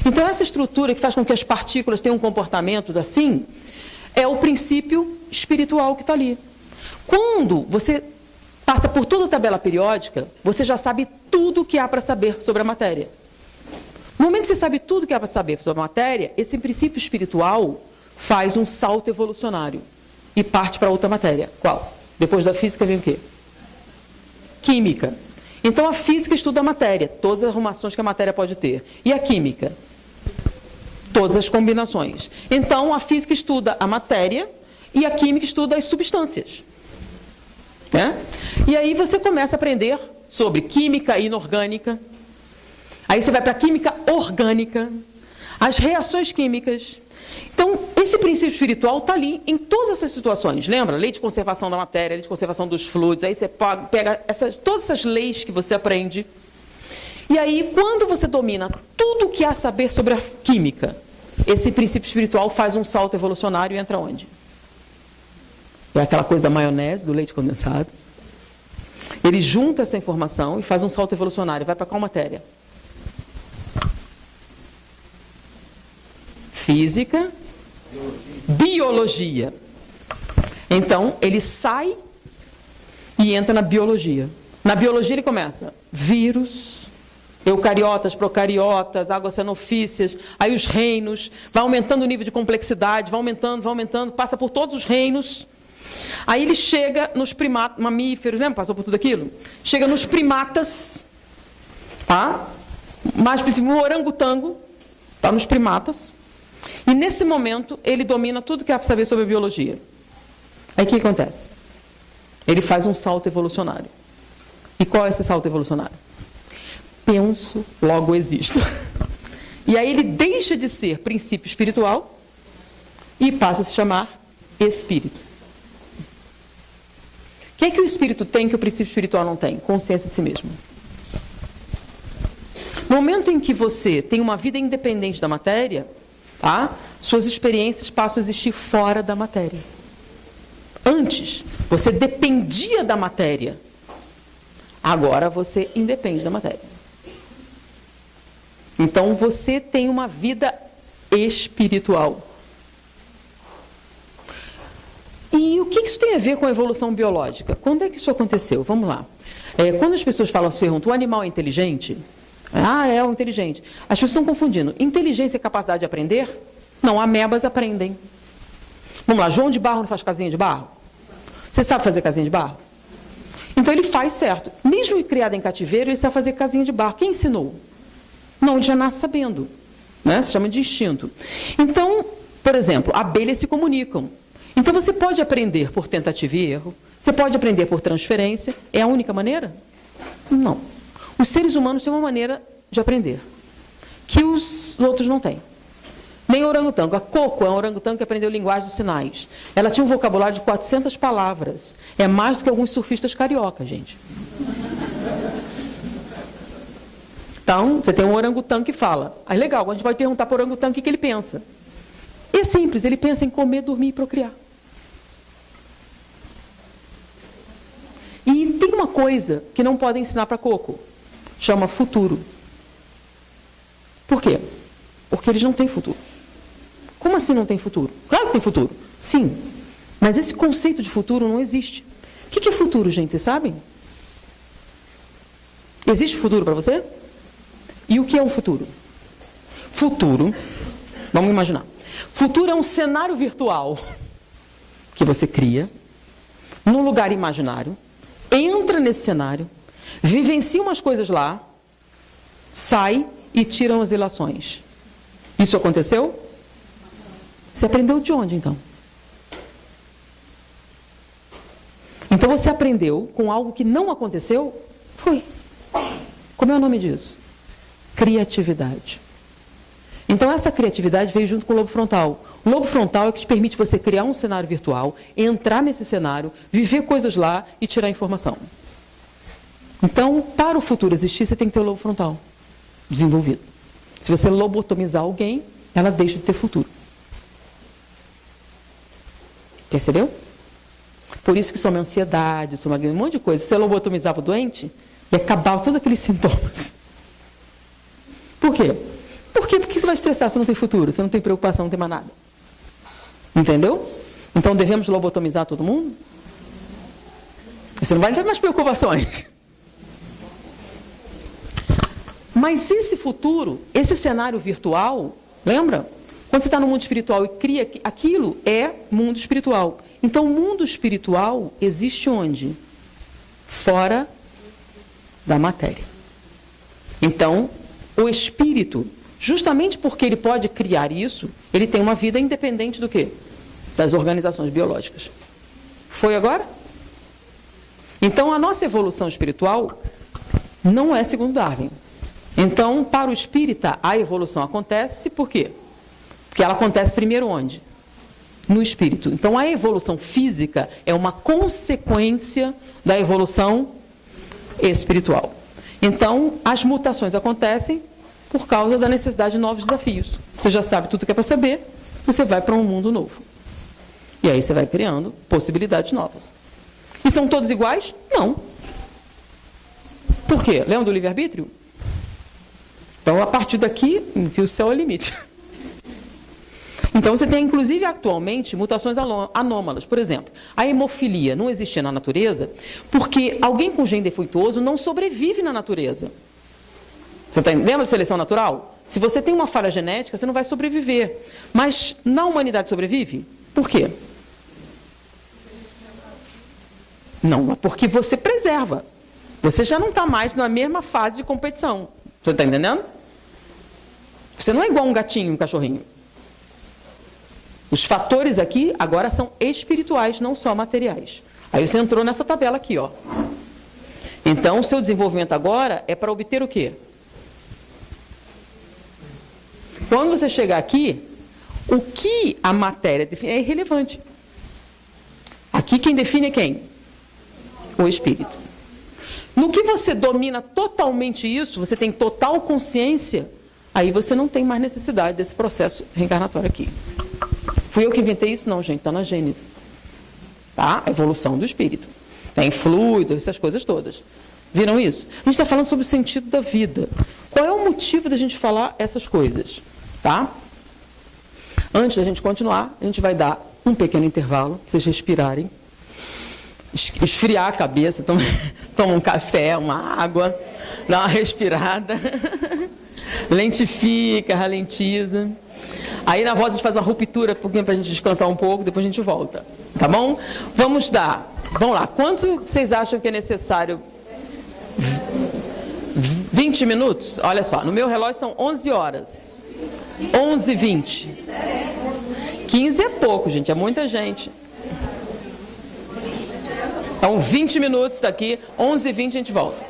Então, essa estrutura que faz com que as partículas tenham um comportamento assim, é o princípio espiritual que está ali. Quando você passa por toda a tabela periódica, você já sabe tudo o que há para saber sobre a matéria. No momento que você sabe tudo o que há para saber sobre a matéria, esse princípio espiritual faz um salto evolucionário e parte para outra matéria. Qual? Depois da física vem o quê? Química. Então a física estuda a matéria, todas as arrumações que a matéria pode ter. E a química? Todas as combinações. Então a física estuda a matéria e a química estuda as substâncias. Né? E aí você começa a aprender sobre química inorgânica. Aí você vai para a química orgânica, as reações químicas. Então, esse princípio espiritual está ali em todas essas situações. Lembra? Lei de conservação da matéria, lei de conservação dos fluidos. Aí você pega todas essas leis que você aprende. E aí, quando você domina tudo o que há a saber sobre a química, esse princípio espiritual faz um salto evolucionário e entra onde? É aquela coisa da maionese, do leite condensado. Ele junta essa informação e faz um salto evolucionário. Vai para qual matéria? Física, biologia. Então, ele sai e entra na biologia. Na biologia ele começa vírus, eucariotas, procariotas, águas cenofícias, aí os reinos, vai aumentando o nível de complexidade, vai aumentando, passa por todos os reinos. Aí ele chega nos primatas, mamíferos, lembra? Passou por tudo aquilo? Chega nos primatas, tá? Mais princípio, o orangotango, está nos primatas. E nesse momento, ele domina tudo que há para saber sobre a biologia. Aí o que acontece? Ele faz um salto evolucionário. E qual é esse salto evolucionário? Penso, logo existo. E aí ele deixa de ser princípio espiritual e passa a se chamar espírito. O que é que o espírito tem que o princípio espiritual não tem? Consciência de si mesmo. No momento em que você tem uma vida independente da matéria, tá? Suas experiências passam a existir fora da matéria. Antes, você dependia da matéria. Agora você independe da matéria. Então você tem uma vida espiritual. E o que isso tem a ver com a evolução biológica? Quando é que isso aconteceu? Vamos lá. Quando as pessoas perguntam, o animal é inteligente? É o inteligente. As pessoas estão confundindo. Inteligência e capacidade de aprender? Não, amebas aprendem. Vamos lá, João de Barro não faz casinha de barro? Você sabe fazer casinha de barro? Então ele faz certo. Mesmo criado em cativeiro, ele sabe fazer casinha de barro. Quem ensinou? Não, ele já nasce sabendo. Né? Se chama de instinto. Então, por exemplo, abelhas se comunicam. Então você pode aprender por tentativa e erro. Você pode aprender por transferência. É a única maneira? Não. Os seres humanos têm uma maneira de aprender que os outros não têm. Nem o orangotango. A Coco é um orangotango que aprendeu linguagem dos sinais. Ela tinha um vocabulário de 400 palavras. É mais do que alguns surfistas cariocas, gente. Então, você tem um orangotango que fala. Aí, legal, a gente pode perguntar para o orangotango o que ele pensa. E é simples, ele pensa em comer, dormir e procriar. E tem uma coisa que não podem ensinar para Coco. Chama futuro. Por quê? Porque eles não têm futuro. Como assim não tem futuro? Claro que tem futuro. Sim. Mas esse conceito de futuro não existe. O que é futuro, gente? Vocês sabem? Existe futuro para você? E o que é um futuro? Futuro, vamos imaginar. Futuro é um cenário virtual que você cria num lugar imaginário, entra nesse cenário, vivencia umas coisas lá, sai e tira as ilações. Isso aconteceu? Você aprendeu de onde, então? Então você aprendeu com algo que não aconteceu? Foi. Como é o nome disso? Criatividade. Então essa criatividade veio junto com o lobo frontal. O lobo frontal é que te permite você criar um cenário virtual, entrar nesse cenário, viver coisas lá e tirar informação. Então, para o futuro existir, você tem que ter o lobo frontal desenvolvido. Se você lobotomizar alguém, ela deixa de ter futuro. Percebeu? Por isso que soma ansiedade, soma um monte de coisa. Se você lobotomizava o doente, ia acabar todos aqueles sintomas. Por quê? Por quê? Porque você vai estressar se não tem futuro, você não tem preocupação, não tem mais nada. Entendeu? Então devemos lobotomizar todo mundo? Você não vai ter mais preocupações. Mas esse futuro, esse cenário virtual, lembra? Quando você está no mundo espiritual e cria aquilo, é mundo espiritual. Então o mundo espiritual existe onde? Fora da matéria. Então, o espírito, justamente porque ele pode criar isso, ele tem uma vida independente do quê? Das organizações biológicas. Foi agora? Então, a nossa evolução espiritual não é segundo Darwin. Então, para o espírita, a evolução acontece por quê? Porque ela acontece primeiro onde? No espírito. Então, a evolução física é uma consequência da evolução espiritual. Então, as mutações acontecem por causa da necessidade de novos desafios. Você já sabe tudo que é para saber, você vai para um mundo novo. E aí você vai criando possibilidades novas. E são todos iguais? Não. Por quê? Lembra do livre-arbítrio? Então, a partir daqui, enfim, o céu é o limite. Então, você tem, inclusive, atualmente, mutações anômalas. Por exemplo, a hemofilia não existia na natureza porque alguém com gene defeituoso não sobrevive na natureza. Você lembra da seleção natural? Se você tem uma falha genética, você não vai sobreviver. Mas na humanidade sobrevive? Por quê? Não, é porque você preserva. Você já não está mais na mesma fase de competição. Você está entendendo? Você não é igual um gatinho, um cachorrinho. Os fatores aqui agora são espirituais, não só materiais. Aí você entrou nessa tabela aqui, ó. Então, o seu desenvolvimento agora é para obter o quê? Quando você chegar aqui, o que a matéria define é irrelevante. Aqui quem define é quem? O espírito. No que você domina totalmente isso, você tem total consciência, aí você não tem mais necessidade desse processo reencarnatório aqui. Fui eu que inventei isso? Não, gente, está na Gênese. Tá? A evolução do espírito. Tem fluido, essas coisas todas. Viram isso? A gente está falando sobre o sentido da vida. Qual é o motivo da gente falar essas coisas? Tá? Antes da gente continuar, a gente vai dar um pequeno intervalo, para vocês respirarem. Esfriar a cabeça, toma um café, uma água, dá uma respirada, lentifica, ralentiza. Aí na volta a gente faz uma ruptura para a gente descansar um pouco, depois a gente volta. Tá bom? Vamos lá. Quanto vocês acham que é necessário? 20 minutos? Olha só, no meu relógio são 11 horas. 11h20. 15 é pouco, gente, é muita gente. Então, 20 minutos daqui, 11h20 a gente volta.